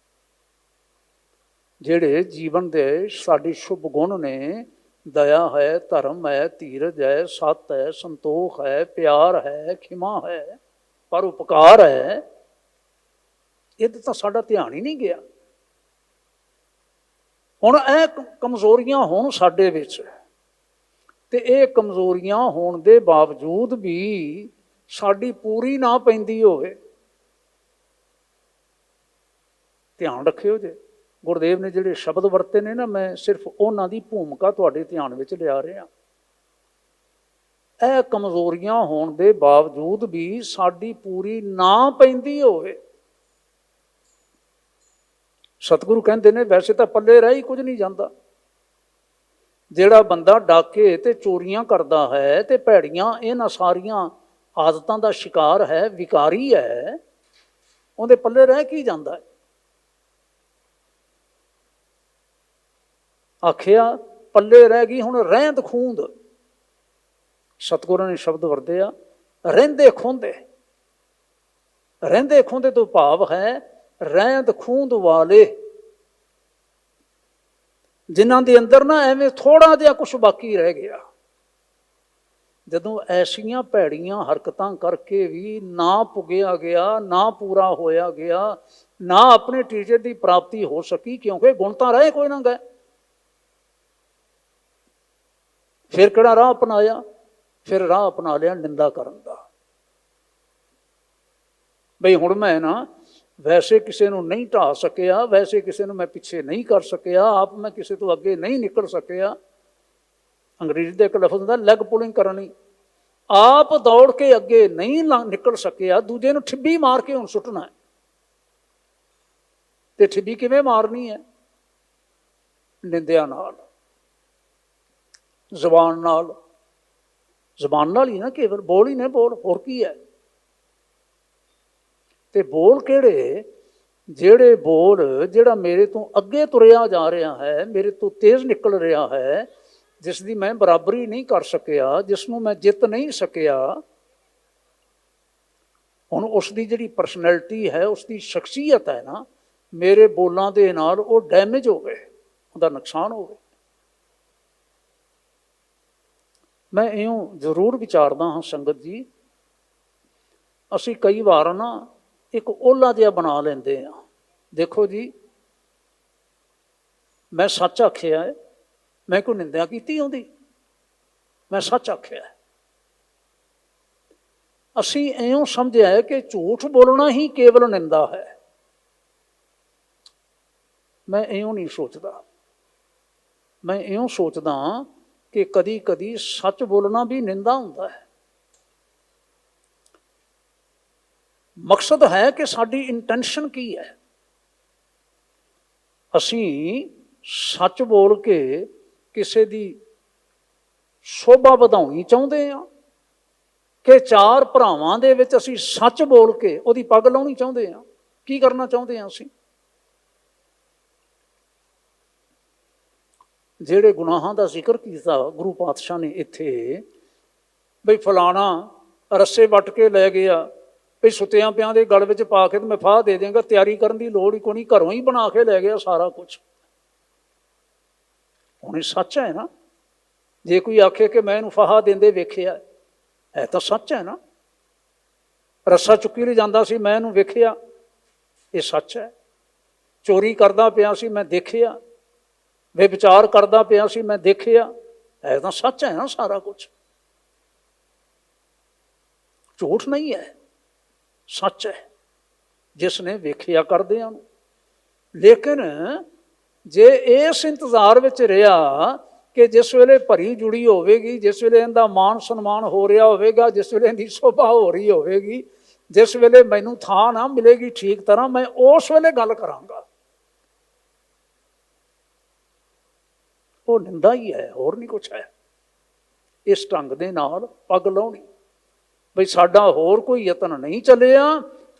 ਜਿਹੜੇ ਜੀਵਨ ਦੇ ਸਾਡੇ ਸ਼ੁਭ ਗੁਣ ਨੇ, ਦਇਆ ਹੈ, ਧਰਮ ਹੈ, ਧੀਰਜ ਹੈ, ਸੱਤ ਹੈ, ਸੰਤੋਖ ਹੈ, ਪਿਆਰ ਹੈ, ਖਿਮਾ ਹੈ, ਪਰਉਪਕਾਰ ਹੈ, ਇਹਦੇ ਤਾਂ ਸਾਡਾ ਧਿਆਨ ਹੀ ਨਹੀਂ ਗਿਆ। ਹੁਣ ਇਹ ਕਮਜ਼ੋਰੀਆਂ ਹੋਣ ਸਾਡੇ ਵਿੱਚ, ਤੇ ਇਹ ਕਮਜ਼ੋਰੀਆਂ ਹੋਣ ਦੇ ਬਾਵਜੂਦ ਵੀ ਸਾਡੀ ਪੂਰੀ ਨਾ ਪੈਂਦੀ ਹੋਵੇ, ਧਿਆਨ ਰੱਖਿਓ ਜੇ। ਗੁਰਦੇਵ ਨੇ ਜਿਹੜੇ ਸ਼ਬਦ ਵਰਤੇ ਨੇ ਨਾ, ਮੈਂ ਸਿਰਫ ਉਹਨਾਂ ਦੀ ਭੂਮਿਕਾ ਤੁਹਾਡੇ ਧਿਆਨ ਵਿੱਚ ਲਿਆ ਰਿਹਾ। ਇਹ ਕਮਜ਼ੋਰੀਆਂ ਹੋਣ ਦੇ ਬਾਵਜੂਦ ਵੀ ਸਾਡੀ ਪੂਰੀ ਨਾ ਪੈਂਦੀ ਹੋਵੇ। ਸਤਿਗੁਰੂ ਕਹਿੰਦੇ ਨੇ ਵੈਸੇ ਤਾਂ ਪੱਲੇ ਰਹਿ ਹੀ ਕੁਝ ਨਹੀਂ ਜਾਂਦਾ। ਜਿਹੜਾ ਬੰਦਾ ਡਾਕੇ ਤੇ ਚੋਰੀਆਂ ਕਰਦਾ ਹੈ ਤੇ ਭੈੜੀਆਂ ਇਹਨਾਂ ਸਾਰੀਆਂ ਆਦਤਾਂ ਦਾ ਸ਼ਿਕਾਰ ਹੈ, ਵਿਕਾਰੀ ਹੈ, ਉਹਦੇ ਪੱਲੇ ਰਹਿ ਕੀ ਜਾਂਦਾ ਹੈ? ਆਖਿਆ ਪੱਲੇ ਰਹਿ ਗਈ ਹੁਣ ਰਹਿੰਦ ਖੂੰਦ। ਸਤਿਗੁਰਾਂ ਨੇ ਸ਼ਬਦ ਵਰਤਿਆ ਰਹਿੰਦੇ ਖੂੰਦੇ। ਰਹਿੰਦੇ ਖੂੰਦੇ ਤੋਂ ਭਾਵ ਹੈ ਰਹਿੰਦ ਖੂੰਦ ਵਾਲੇ, ਜਿਨ੍ਹਾਂ ਦੇ ਅੰਦਰ ਨਾ ਐਵੇਂ ਥੋੜਾ ਜਿਹਾ ਕੁਛ ਬਾਕੀ ਰਹਿ ਗਿਆ। ਜਦੋਂ ਐਸੀਆਂ ਭੈੜੀਆਂ ਹਰਕਤਾਂ ਕਰਕੇ ਵੀ ਨਾ ਪੁੱਗਿਆ ਗਿਆ, ਨਾ ਪੂਰਾ ਹੋਇਆ ਗਿਆ, ਨਾ ਆਪਣੇ ਟੀਚੇ ਦੀ ਪ੍ਰਾਪਤੀ ਹੋ ਸਕੀ, ਕਿਉਂਕਿ ਗੁਣ ਤਾਂ ਰਹੇ ਕੋਈ ਨਾ ਗਏ, ਫਿਰ ਕਿਹੜਾ ਰਾਹ ਅਪਣਾਇਆ? ਫਿਰ ਰਾਹ ਅਪਣਾ ਲਿਆ ਨਿੰਦਾ ਕਰਨ ਦਾ। ਬਈ ਹੁਣ ਮੈਂ ਨਾ ਵੈਸੇ ਕਿਸੇ ਨੂੰ ਨਹੀਂ ਢਾਹ ਸਕਿਆ, ਵੈਸੇ ਕਿਸੇ ਨੂੰ ਮੈਂ ਪਿੱਛੇ ਨਹੀਂ ਕਰ ਸਕਿਆ, ਆਪ ਮੈਂ ਕਿਸੇ ਤੋਂ ਅੱਗੇ ਨਹੀਂ ਨਿਕਲ ਸਕਿਆ। ਅੰਗਰੇਜ਼ੀ ਦਾ ਇੱਕ ਲਫ਼ਜ਼ ਹੁੰਦਾ ਲੈਗ ਪੁਲਿੰਗ ਕਰਨੀ। ਆਪ ਦੌੜ ਕੇ ਅੱਗੇ ਨਹੀਂ ਨਿਕਲ ਸਕਿਆ, ਦੂਜੇ ਨੂੰ ਠਿੱਬੀ ਮਾਰ ਕੇ ਹੁਣ ਸੁੱਟਣਾ ਹੈ। ਤੇ ਠਿੱਬੀ ਕਿਵੇਂ ਮਾਰਨੀ ਹੈ? ਨਿੰਦਿਆ ਨਾਲ, ਜ਼ਬਾਨ ਨਾਲ। ਜ਼ਬਾਨ ਨਾਲ ਹੀ ਨਾ, ਕੇਵਲ ਬੋਲ ਹੀ ਨੇ, ਬੋਲ ਹੋਰ ਕੀ ਹੈ? ਤੇ ਬੋਲ ਕਿਹੜੇ? ਜਿਹੜੇ ਬੋਲ ਜਿਹੜਾ ਮੇਰੇ ਤੋਂ ਅੱਗੇ ਤੁਰਿਆ ਜਾ ਰਿਹਾ ਹੈ, ਮੇਰੇ ਤੋਂ ਤੇਜ਼ ਨਿਕਲ ਰਿਹਾ ਹੈ, ਜਿਸ ਦੀ ਮੈਂ ਬਰਾਬਰੀ ਨਹੀਂ ਕਰ ਸਕਿਆ, ਜਿਸ ਨੂੰ ਮੈਂ ਜਿੱਤ ਨਹੀਂ ਸਕਿਆ। ਹੁਣ ਉਸ ਦੀ ਜਿਹੜੀ ਪਰਸਨੈਲਿਟੀ ਹੈ, ਉਸ ਦੀ ਸ਼ਖਸੀਅਤ ਹੈ ਨਾ, ਮੇਰੇ ਬੋਲਾਂ ਦੇ ਨਾਲ ਉਹ ਡੈਮੇਜ ਹੋਵੇ, ਉਹਦਾ ਨੁਕਸਾਨ ਹੋਵੇ। मैं इਉਂ ਜ਼ਰੂਰ ਵਿਚਾਰਦਾ ਹਾਂ ਸੰਗਤ ਜੀ, ਅਸੀਂ ਕਈ ਵਾਰ ਨਾ ਇੱਕ ਓਲਾ ਜਿਹਾ ਬਣਾ ਲੈਂਦੇ ਹਾਂ। ਦੇਖੋ ਜੀ, ਮੈਂ ਸੱਚ ਆਖਿਆ ਹੈ, ਮੈਂ ਕੋਈ ਨਿੰਦਿਆ ਕੀਤੀ ਉਹਦੀ, ਮੈਂ ਸੱਚ ਆਖਿਆ। ਅਸੀਂ ਇਉਂ ਸਮਝਿਆ ਹੈ ਕਿ ਝੂਠ ਬੋਲਣਾ ਹੀ ਕੇਵਲ ਨਿੰਦਾ ਹੈ। ਮੈਂ ਇਉਂ ਨਹੀਂ ਸੋਚਦਾ। ਮੈਂ ਇਉਂ ਸੋਚਦਾ ਕਿ ਕਦੀ ਕਦੀ ਸੱਚ ਬੋਲਣਾ ਵੀ ਨਿੰਦਾ ਹੁੰਦਾ ਹੈ। ਮਕਸਦ ਹੈ ਕਿ ਸਾਡੀ ਇੰਟੈਂਸ਼ਨ ਕੀ ਹੈ। ਅਸੀਂ ਸੱਚ ਬੋਲ ਕੇ ਕਿਸੇ ਦੀ ਸ਼ੋਭਾ ਵਧਾਉਣੀ ਚਾਹੁੰਦੇ ਹਾਂ ਕਿ ਚਾਰ ਭਰਾਵਾਂ ਦੇ ਵਿੱਚ ਅਸੀਂ ਸੱਚ ਬੋਲ ਕੇ ਉਹਦੀ ਪੱਗ ਲਾਉਣੀ ਚਾਹੁੰਦੇ ਹਾਂ। ਕੀ ਕਰਨਾ ਚਾਹੁੰਦੇ ਹਾਂ ਅਸੀਂ? ਜਿਹੜੇ ਗੁਨਾਹਾਂ ਦਾ ਜ਼ਿਕਰ ਕੀਤਾ ਗੁਰੂ ਪਾਤਸ਼ਾਹ ਨੇ ਇੱਥੇ, ਬਈ ਫਲਾਣਾ ਰੱਸੇ ਵੱਟ ਕੇ ਲੈ ਗਿਆ, ਬਈ ਸੁੱਤਿਆਂ ਪਿਆਂ ਦੇ ਗਲ ਵਿੱਚ ਪਾ ਕੇ ਤੇ ਮੈਂ ਫਾਹ ਦੇ ਦਿਆਂਗਾ, ਤਿਆਰੀ ਕਰਨ ਦੀ ਲੋੜ ਹੀ ਕੋਈ ਨਹੀਂ, ਘਰੋਂ ਹੀ ਬਣਾ ਕੇ ਲੈ ਗਿਆ ਸਾਰਾ ਕੁਛ। ਹੁਣ ਇਹ ਸੱਚ ਹੈ ਨਾ। ਜੇ ਕੋਈ ਆਖੇ ਕਿ ਮੈਂ ਇਹਨੂੰ ਫਾਹਾ ਦਿੰਦੇ ਵੇਖਿਆ, ਹੈ ਤਾਂ ਸੱਚ ਹੈ ਨਾ। ਰੱਸਾ ਚੁੱਕੀ ਲੈ ਜਾਂਦਾ ਸੀ, ਮੈਂ ਇਹਨੂੰ ਵੇਖਿਆ, ਇਹ ਸੱਚ ਹੈ। ਚੋਰੀ ਕਰਦਾ ਪਿਆ ਸੀ, ਮੈਂ ਦੇਖਿਆ। ਵਿਚਾਰ ਕਰਦਾ ਪਿਆ ਸੀ, ਮੈਂ ਦੇਖਿਆ, ਹੈ ਤਾਂ ਸੱਚ ਹੈ ਨਾ ਸਾਰਾ ਕੁਛ। ਝੂਠ ਨਹੀਂ ਹੈ, ਸੱਚ ਹੈ ਜਿਸ ਨੇ ਵੇਖਿਆ ਕਰਦਿਆਂ ਨੂੰ। ਲੇਕਿਨ ਜੇ ਇਸ ਇੰਤਜ਼ਾਰ ਵਿੱਚ ਰਿਹਾ ਕਿ ਜਿਸ ਵੇਲੇ ਭਰੀ ਜੁੜੀ ਹੋਵੇਗੀ, ਜਿਸ ਵੇਲੇ ਇਹਦਾ ਮਾਣ ਸਨਮਾਨ ਹੋ ਰਿਹਾ ਹੋਵੇਗਾ, ਜਿਸ ਵੇਲੇ ਇਹਦੀ ਸ਼ੋਭਾ ਹੋ ਰਹੀ ਹੋਵੇਗੀ, ਜਿਸ ਵੇਲੇ ਮੈਨੂੰ ਥਾਂ ਨਾ ਮਿਲੇਗੀ ਠੀਕ ਤਰ੍ਹਾਂ, ਮੈਂ ਉਸ ਵੇਲੇ ਗੱਲ ਕਰਾਂਗਾ, ਉਹ ਨਿੰਦਾ ਹੀ ਹੈ, ਹੋਰ ਨਹੀਂ ਕੁਛ ਹੈ। ਇਸ ਢੰਗ ਦੇ ਨਾਲ ਪੱਗ ਲਾਉਣੀ, ਬਈ ਸਾਡਾ ਹੋਰ ਕੋਈ ਯਤਨ ਨਹੀਂ ਚੱਲਿਆ,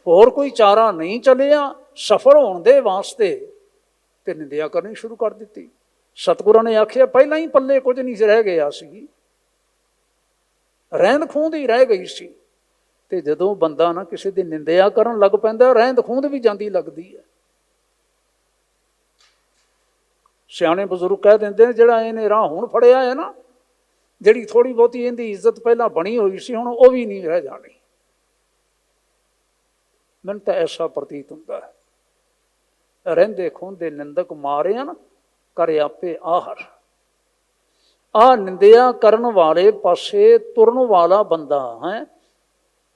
ਹੋਰ ਕੋਈ ਚਾਰਾ ਨਹੀਂ ਚੱਲਿਆ ਸਫਲ ਹੋਣ ਦੇ ਵਾਸਤੇ, ਤੇ ਨਿੰਦਿਆ ਕਰਨੀ ਸ਼ੁਰੂ ਕਰ ਦਿੱਤੀ। ਸਤਿਗੁਰਾਂ ਨੇ ਆਖਿਆ ਪਹਿਲਾਂ ਹੀ ਪੱਲੇ ਕੁਝ ਨਹੀਂ ਰਹਿ ਗਿਆ ਸੀ, ਰਹਿੰਦ ਖੂੰਹਦ ਹੀ ਰਹਿ ਗਈ ਸੀ। ਤੇ ਜਦੋਂ ਬੰਦਾ ਨਾ ਕਿਸੇ ਦੀ ਨਿੰਦਿਆ ਕਰਨ ਲੱਗ ਪੈਂਦਾ, ਰਹਿੰਦ ਖੂੰਹਦ ਵੀ ਜਾਂਦੀ ਲੱਗਦੀ ਹੈ। ਸਿਆਣੇ ਬਜ਼ੁਰਗ ਕਹਿ ਦਿੰਦੇ ਨੇ, ਜਿਹੜਾ ਇਹਨੇ ਰਾਹ ਹੁਣ ਫੜਿਆ ਹੈ ਨਾ, ਜਿਹੜੀ ਥੋੜ੍ਹੀ ਬਹੁਤੀ ਇਹਦੀ ਇੱਜ਼ਤ ਪਹਿਲਾਂ ਬਣੀ ਹੋਈ ਸੀ, ਹੁਣ ਉਹ ਵੀ ਨਹੀਂ ਰਹਿ ਜਾਣੀ। ਮੈਨੂੰ ਤਾਂ ਐਸਾ ਪ੍ਰਤੀਤ ਹੁੰਦਾ ਹੈ। ਰਹਿੰਦੇ ਖੂੰਹਦੇ ਨਿੰਦਕ ਮਾਰਿਆ ਕਰ ਆਪੇ ਆਹਰ। ਆਹ ਨਿੰਦਿਆ ਕਰਨ ਵਾਲੇ ਪਾਸੇ ਤੁਰਨ ਵਾਲਾ ਬੰਦਾ ਹੈ।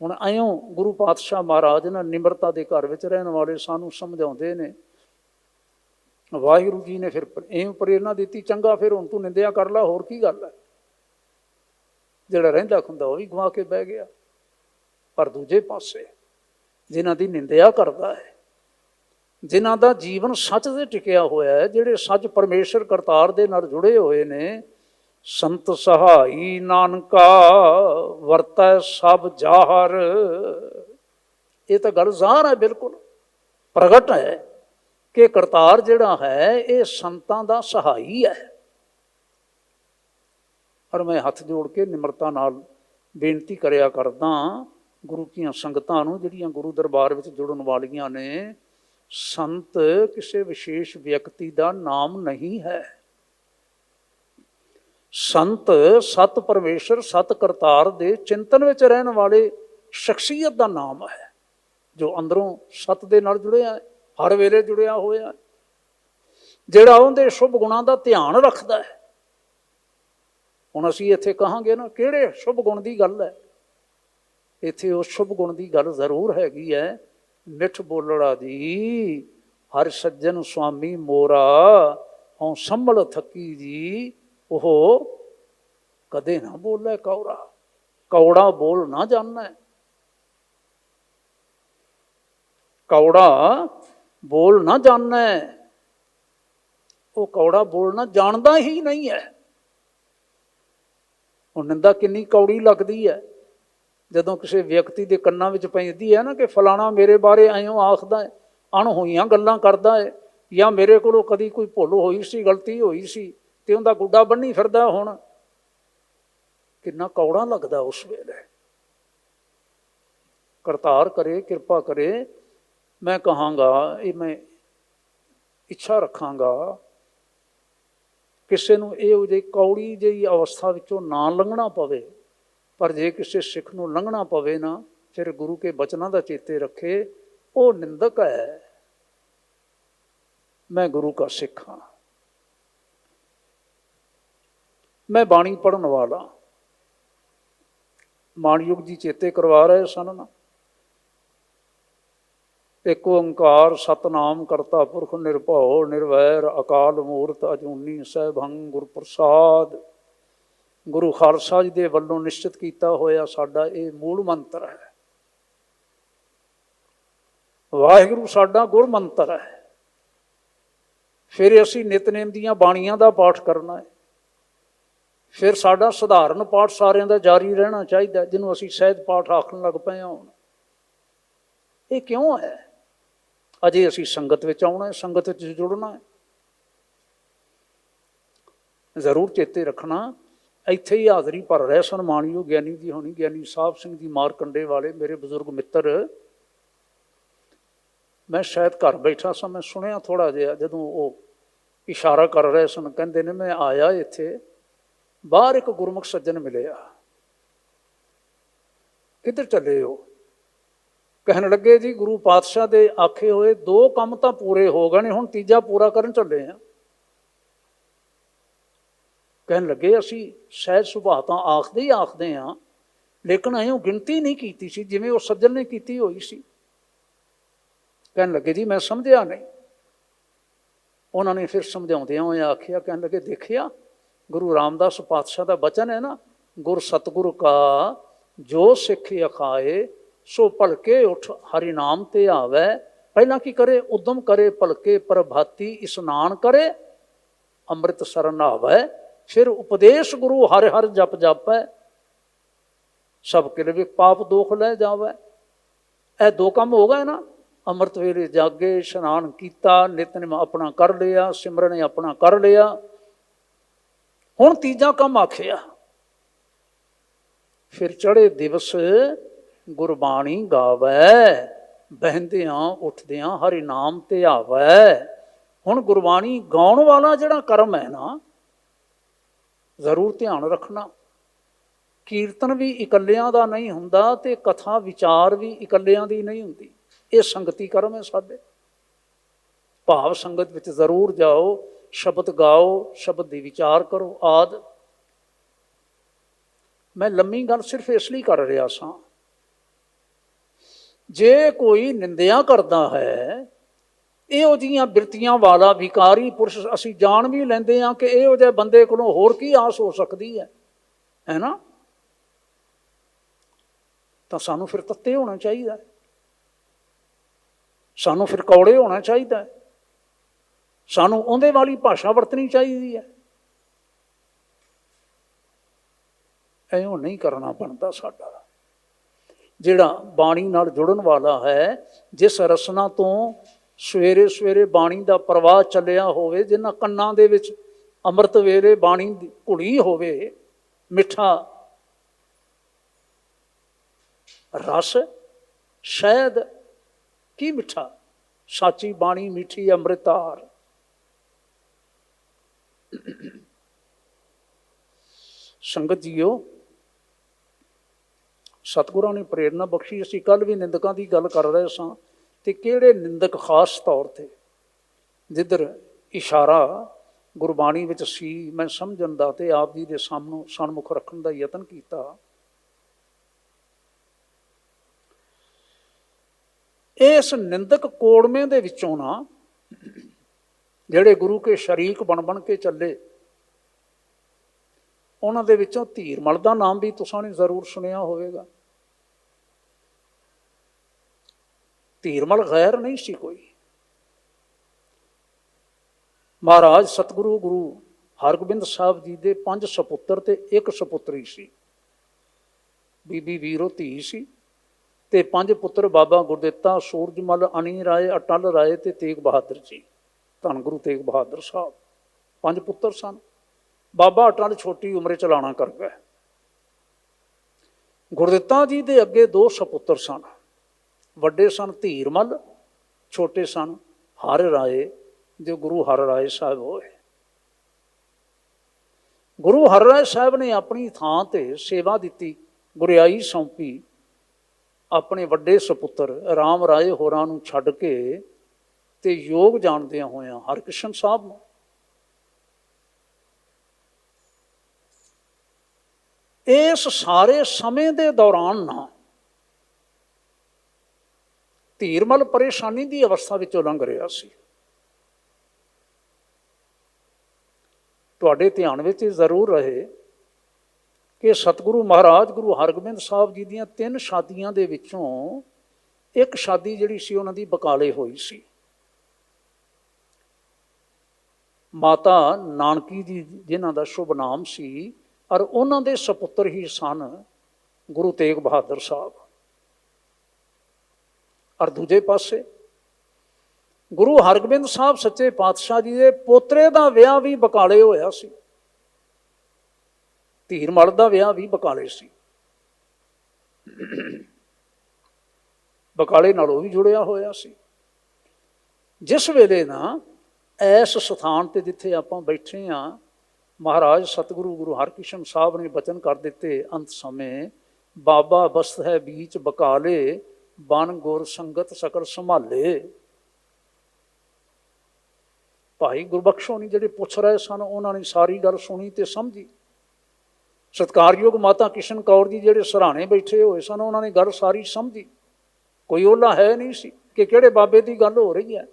ਹੁਣ ਇਉਂ ਗੁਰੂ ਪਾਤਸ਼ਾਹ ਮਹਾਰਾਜ ਨਾ ਨਿਮਰਤਾ ਦੇ ਘਰ ਵਿੱਚ ਰਹਿਣ ਵਾਲੇ ਸਾਨੂੰ ਸਮਝਾਉਂਦੇ ਨੇ। ਵਾਹਿਗੁਰੂ ਜੀ ਨੇ ਫਿਰ ਇਉਂ ਪ੍ਰੇਰਨਾ ਦਿੱਤੀ, ਚੰਗਾ ਫਿਰ ਹੁਣ ਤੂੰ ਨਿੰਦਿਆ ਕਰ ਲਾ, ਹੋਰ ਕੀ ਗੱਲ ਹੈ। ਜਿਹੜਾ ਰਹਿੰਦਾ ਖੁੰਦਾ ਉਹ ਵੀ ਗਵਾ ਕੇ ਬਹਿ ਗਿਆ। ਪਰ ਦੂਜੇ ਪਾਸੇ ਜਿਨ੍ਹਾਂ ਦੀ ਨਿੰਦਿਆ ਕਰਦਾ ਹੈ, ਜਿਨ੍ਹਾਂ ਦਾ ਜੀਵਨ ਸੱਚ 'ਤੇ ਟਿਕਿਆ ਹੋਇਆ ਹੈ, ਜਿਹੜੇ ਸੱਚ ਪਰਮੇਸ਼ਰ ਕਰਤਾਰ ਦੇ ਨਾਲ ਜੁੜੇ ਹੋਏ ਨੇ, ਸੰਤ ਸਹਾਈ ਨਾਨਕਾ ਵਰਤੈ ਸਭ ਜ਼ਾਹਰ। ਇਹ ਤਾਂ ਗੱਲ ਜ਼ਾਹਰ ਹੈ, ਬਿਲਕੁਲ ਪ੍ਰਗਟ ਹੈ ਕਿ ਕਰਤਾਰ ਜਿਹੜਾ ਹੈ ਇਹ ਸੰਤਾਂ ਦਾ ਸਹਾਈ ਹੈ। ਪਰ ਮੈਂ ਹੱਥ ਜੋੜ ਕੇ ਨਿਮਰਤਾ ਨਾਲ ਬੇਨਤੀ ਕਰਿਆ ਕਰਦਾ ਗੁਰੂ ਦੀਆਂ ਸੰਗਤਾਂ ਨੂੰ, ਜਿਹੜੀਆਂ ਗੁਰੂ ਦਰਬਾਰ ਵਿੱਚ ਜੁੜਨ ਵਾਲੀਆਂ ਨੇ, ਸੰਤ ਕਿਸੇ ਵਿਸ਼ੇਸ਼ ਵਿਅਕਤੀ ਦਾ ਨਾਮ ਨਹੀਂ ਹੈ। ਸੰਤ ਸਤ ਪਰਮੇਸ਼ਰ, ਸਤ ਕਰਤਾਰ ਦੇ ਚਿੰਤਨ ਵਿੱਚ ਰਹਿਣ ਵਾਲੇ ਸ਼ਖਸੀਅਤ ਦਾ ਨਾਮ ਹੈ, ਜੋ ਅੰਦਰੋਂ ਸਤ ਦੇ ਨਾਲ ਜੁੜਿਆ ਹੈ, ਹਰ ਵੇਲੇ ਜੁੜਿਆ ਹੋਇਆ, ਜਿਹੜਾ ਉਹਦੇ ਸ਼ੁਭ ਗੁਣਾਂ ਦਾ ਧਿਆਨ ਰੱਖਦਾ ਹੈ। ਹੁਣ ਅਸੀਂ ਇੱਥੇ ਕਹਾਂਗੇ ਨਾ ਕਿਹੜੇ ਸ਼ੁਭ ਗੁਣ ਦੀ ਗੱਲ ਹੈ, ਇੱਥੇ ਉਸ ਸ਼ੁਭ ਗੁਣ ਦੀ ਗੱਲ ਜ਼ਰੂਰ ਹੈਗੀ ਹੈ। ਮਿੱਠ ਬੋਲੜਾ ਜੀ ਹਰ ਸੱਜਣ ਸੁਆਮੀ ਮੋਰਾ, ਹਉ ਸੰਭਲ ਥੱਕੀ ਜੀ ਉਹ ਕਦੇ ਨਾ ਬੋਲੇ ਕੌੜਾ। ਕੌੜਾ ਬੋਲ ਨਾ ਜਾਣੈ, ਕੌੜਾ ਬੋਲ ਨਾ ਜਾਣੈ, ਉਹ ਕੌੜਾ ਬੋਲਣਾ ਜਾਣਦਾ ਹੀ ਨਹੀਂ ਹੈ। ਹੁਣ ਨਿੰਦਾ ਕਿੰਨੀ ਕੌੜੀ ਲੱਗਦੀ ਹੈ ਜਦੋਂ ਕਿਸੇ ਵਿਅਕਤੀ ਦੇ ਕੰਨਾਂ ਵਿੱਚ ਪੈਂਦੀ ਹੈ ਨਾ ਕਿ ਫਲਾਣਾ ਮੇਰੇ ਬਾਰੇ ਐਂ ਆਖਦਾ ਹੈ, ਅਣਹੋਈਆਂ ਗੱਲਾਂ ਕਰਦਾ ਹੈ, ਜਾਂ ਮੇਰੇ ਕੋਲੋਂ ਕਦੀ ਕੋਈ ਭੁੱਲ ਹੋਈ ਸੀ, ਗਲਤੀ ਹੋਈ ਸੀ, ਤੇ ਉਹਦਾ ਗੁੱਡਾ ਬੰਨੀ ਫਿਰਦਾ। ਹੁਣ ਕਿੰਨਾ ਕੌੜਾ ਲੱਗਦਾ ਉਸ ਵੇਲੇ। ਕਰਤਾਰ ਕਰੇ, ਕਿਰਪਾ ਕਰੇ। ਮੈਂ ਕਹਾਂਗਾ, ਇਹ ਮੈਂ ਇੱਛਾ ਰੱਖਾਂਗਾ ਕਿਸੇ ਨੂੰ ਇਹੋ ਜਿਹੀ ਕੌੜੀ ਜਿਹੀ ਅਵਸਥਾ ਵਿੱਚੋਂ ਨਾ ਲੰਘਣਾ ਪਵੇ। ਪਰ ਜੇ ਕਿਸੇ ਸਿੱਖ ਨੂੰ ਲੰਘਣਾ ਪਵੇ ਨਾ, ਫਿਰ ਗੁਰੂ ਕੇ ਬਚਨਾਂ ਦਾ ਚੇਤੇ ਰੱਖੇ, ਉਹ ਨਿੰਦਕ ਹੈ। ਮੈਂ ਗੁਰੂ का सिख हाँ, मैं बाणी पढ़न वाला। माणयुग जी चेते करवा रहे सन ना, एक ओंकार सतनाम करता पुरख निरभौ निर्वैर अकाल मूरत अजूनी सहभंग गुर प्रसाद। गुरु खालसा जी दे वल्लों निश्चित किया होया साडा ये मूल मंत्र है। वाहिगुरु साडा गुर मंत्र है। फिर असी नितनेम दीआं बाणियां दा पाठ करना है। फिर साडा सधारण पाठ सारिਆਂ ਦਾ जारी रहना चाहिए, जिन्हों असी सहज पाठ आखन लग पए हां। ये क्यों है? अजे असी संगत विच आउणा है, संगत विच जुड़ना है। जरूर चेते रखना, इत्थे ही हाज़री भर रहे सन माणयोग ज्ञानी जी होनी, ज्ञानी साहब सिंह जी मारकंडे वाले मेरे बजुर्ग मित्र। मैं शायद घर बैठा सा, मैं सुनिया थोड़ा जिहा जदों वो इशारा कर रहे सन, कहंदे ने मैं आया इत्थे, बाहर एक गुरमुख सज्जन मिलिया, किधर चले हो? कहन लगे जी गुरु पातशाह दे आखे होए 2 काम तो पूरे हो गए ने, हुण तीजा पूरा करन चले हैं। कहन लगे असी सहज सुभाव तां आखदे ही आखदे हां, लेकिन असीं गिणती नहीं कीती सी जिवें उस सज्जन ने कीती होई सी। कहन लगे जी मैं समझिया नहीं। उन्होंने फिर समझाउंदियां होए आखिया, कहन लगे देखिया गुरु रामदास पातशाह का बचन है ना, गुर सतगुरु का जो सिख अखाए सो भलके उठ हरि नाम ते आवे। पहला की करे? उद्यम करे भलके प्रभाती स्नान करे अमृत सरन आवे। फिर उपदेश गुरु हर हर जप जापै सब किले पाप दोख लै जावे। ए 2 काम हो गए ना। अमृत वेले जागे, स्नान किया, नितनेम अपना कर लिया, सिमरन अपना कर लिया। हुण तीजा काम आखिया, फिर चढ़े दिवस गुरबाणी गावै, बहंदियां उठदियां हरि नाम ते आवै। हुण गुरबाणी गाउण वाला जिहड़ा कर्म है ना, जरूर ध्यान रखना। कीर्तन भी इकल्लियां दा नहीं हुंदा ते कथा विचार भी इकल्लियां दी नहीं हुंदी। ये संगती कर्म है साडे। भाव संगत विच जरूर जाओ, शब्द गाओ, शब्द दी विचार करो आदि। मैं लम्मी गल सिर्फ इसलिए कर रहा सा, जे कोई निंदिया करता है इहो जिहियां बिरतियां वाला विकारी पुरुष, असी जान भी लैंदे हां कि इहो जिहे बंदे कोलों होर की आस हो सकती है ना। तो सानू फिर तत्ते होना चाहिए, सानू फिर कौड़े होना चाहिए, सानू उहदे वाली भाषा वरतनी चाहिए है। इहों नहीं करना बनता साडा। जिहड़ा बाणी नाल जुड़न वाला है, जिस रसना तो सवेरे सवेरे बाणी का प्रवाह चलिया होवे, जिन्हां कन्नां दे विच अमृत वेले बाणी दी घुली होवे, मिठा रस शहद की मिठा, साची बाणी मीठी अमृतार। संगत जीओ, सतगुरां ने प्रेरणा बख्शी। असीं कल भी निंदकां दी गल कर रहे सां, ते किहड़े निंदक खास तौर ते जिधर इशारा गुरबाणी विच सी, मैं समझण दा ते आप जी दे सामने सन्मुख रखण दा यतन कीता। इस निंदक कोड़मे दे विचों ना जिहड़े गुरु के शरीक बन बन के चले, उन्हां दे विचों धीरमल दा नाम भी तुसां ने जरूर सुनिया होवेगा। धीरमल गैर नहीं सी कोई। महाराज सतगुरु गुरु हरगोबिंद साहब जी दे 5 सपुत्र ते 1 सपुत्री सी। बीबी वीरो धी सी ते 5 पुत्र बाबा गुरदित्ता, सूरजमल, अणी राय, अटल राय ते तेग बहादुर जी। धन गुरु तेग बहादुर साहब 5 पुत्र सन। बाबा अटल छोटी उम्र चलाना कर गए। गुरदित्ता जी दे अगे 2 सपुत्र सन। वड्डे सन धीरमल, छोटे सन हर राय जो गुरु हर राय साहब होए। ਗੁਰੂ ਹਰਿਰਾਏ ਸਾਹਿਬ ਨੇ ਆਪਣੀ ਥਾਂ ਤੇ ਸੇਵਾ ਦਿੱਤੀ, ਗੁਰਿਆਈ ਸੌਂਪੀ ਆਪਣੇ ਵੱਡੇ ਸਪੁੱਤਰ ਰਾਮ ਰਾਏ ਹੋਰਾਂ ਨੂੰ ਛੱਡ ਕੇ ਤੇ ਯੋਗ ਜਾਣਦਿਆਂ ਹੋਇਆਂ ਹਰਕ੍ਰਿਸ਼ਨ ਸਾਹਿਬ ਨੂੰ। ਇਸ ਸਾਰੇ ਸਮੇਂ ਦੇ ਦੌਰਾਨ ਨਾ ਧੀਰਮਲ ਪਰੇਸ਼ਾਨੀ ਦੀ ਅਵਸਥਾ ਵਿੱਚੋਂ ਲੰਘ ਰਿਹਾ ਸੀ। ਤੁਹਾਡੇ ਧਿਆਨ ਵਿੱਚ ਜ਼ਰੂਰ ਰਹੇ ਕਿ ਸਤਿਗੁਰੂ ਮਹਾਰਾਜ ਗੁਰੂ ਹਰਗੋਬਿੰਦ ਸਾਹਿਬ ਜੀ ਦੀਆਂ 3 ਸ਼ਾਦੀਆਂ ਦੇ ਵਿੱਚੋਂ ਇੱਕ ਸ਼ਾਦੀ ਜਿਹੜੀ ਸੀ ਉਹਨਾਂ ਦੀ ਬਕਾਲੇ ਹੋਈ ਸੀ। ਮਾਤਾ ਨਾਨਕੀ ਜੀ ਜਿਨ੍ਹਾਂ ਦਾ ਸ਼ੁਭ ਨਾਮ ਸੀ, ਔਰ ਉਹਨਾਂ ਦੇ ਸਪੁੱਤਰ ਹੀ ਸਨ ਗੁਰੂ ਤੇਗ ਬਹਾਦਰ ਸਾਹਿਬ। ਔਰ ਦੂਜੇ ਪਾਸੇ ਗੁਰੂ ਹਰਗੋਬਿੰਦ ਸਾਹਿਬ ਸੱਚੇ ਪਾਤਸ਼ਾਹ ਜੀ ਦੇ ਪੋਤਰੇ ਦਾ ਵਿਆਹ ਵੀ ਬਕਾਲੇ ਹੋਇਆ ਸੀ। ਧੀਰਮਲ ਦਾ ਵਿਆਹ ਵੀ ਬਕਾਲੇ ਸੀ। ਬਕਾਲੇ ਨਾਲ ਉਹ ਵੀ ਜੁੜਿਆ ਹੋਇਆ ਸੀ। ਜਿਸ ਵੇਲੇ ਨਾ ਇਸ ਸਥਾਨ ਤੇ ਜਿੱਥੇ ਆਪਾਂ ਬੈਠੇ ਹਾਂ, ਮਹਾਰਾਜ ਸਤਿਗੁਰੂ ਗੁਰੂ ਹਰਕ੍ਰਿਸ਼ਨ ਸਾਹਿਬ ਨੇ ਬਚਨ ਕਰ ਦਿੱਤੇ ਅੰਤ ਸਮੇਂ, ਬਾਬਾ ਬਸਤ ਹੈ ਬੀਚ ਬਕਾਲੇ, ਬਨ ਗੁਰ ਸੰਗਤ ਸਕਲ ਸੰਭਾਲੇ। ਭਾਈ ਗੁਰਬਖਸ਼ ਹੋਣੀ ਜਿਹੜੇ ਪੁੱਛ ਰਹੇ ਸਨ, ਉਹਨਾਂ ਨੇ ਸਾਰੀ ਗੱਲ ਸੁਣੀ ਤੇ ਸਮਝੀ। ਸਤਿਕਾਰਯੋਗ ਮਾਤਾ ਕਿਸ਼ਨ ਕੌਰ ਜੀ ਜਿਹੜੇ ਸਰਾਣੇ ਬੈਠੇ ਹੋਏ ਸਨ, ਉਹਨਾਂ ਨੇ ਗੱਲ ਸਾਰੀ ਸਮਝੀ। ਕੋਈ ਓਲਾ ਹੈ ਨਹੀਂ ਸੀ ਕਿ ਕਿਹੜੇ ਬਾਬੇ ਦੀ ਗੱਲ ਹੋ ਰਹੀ ਹੈ।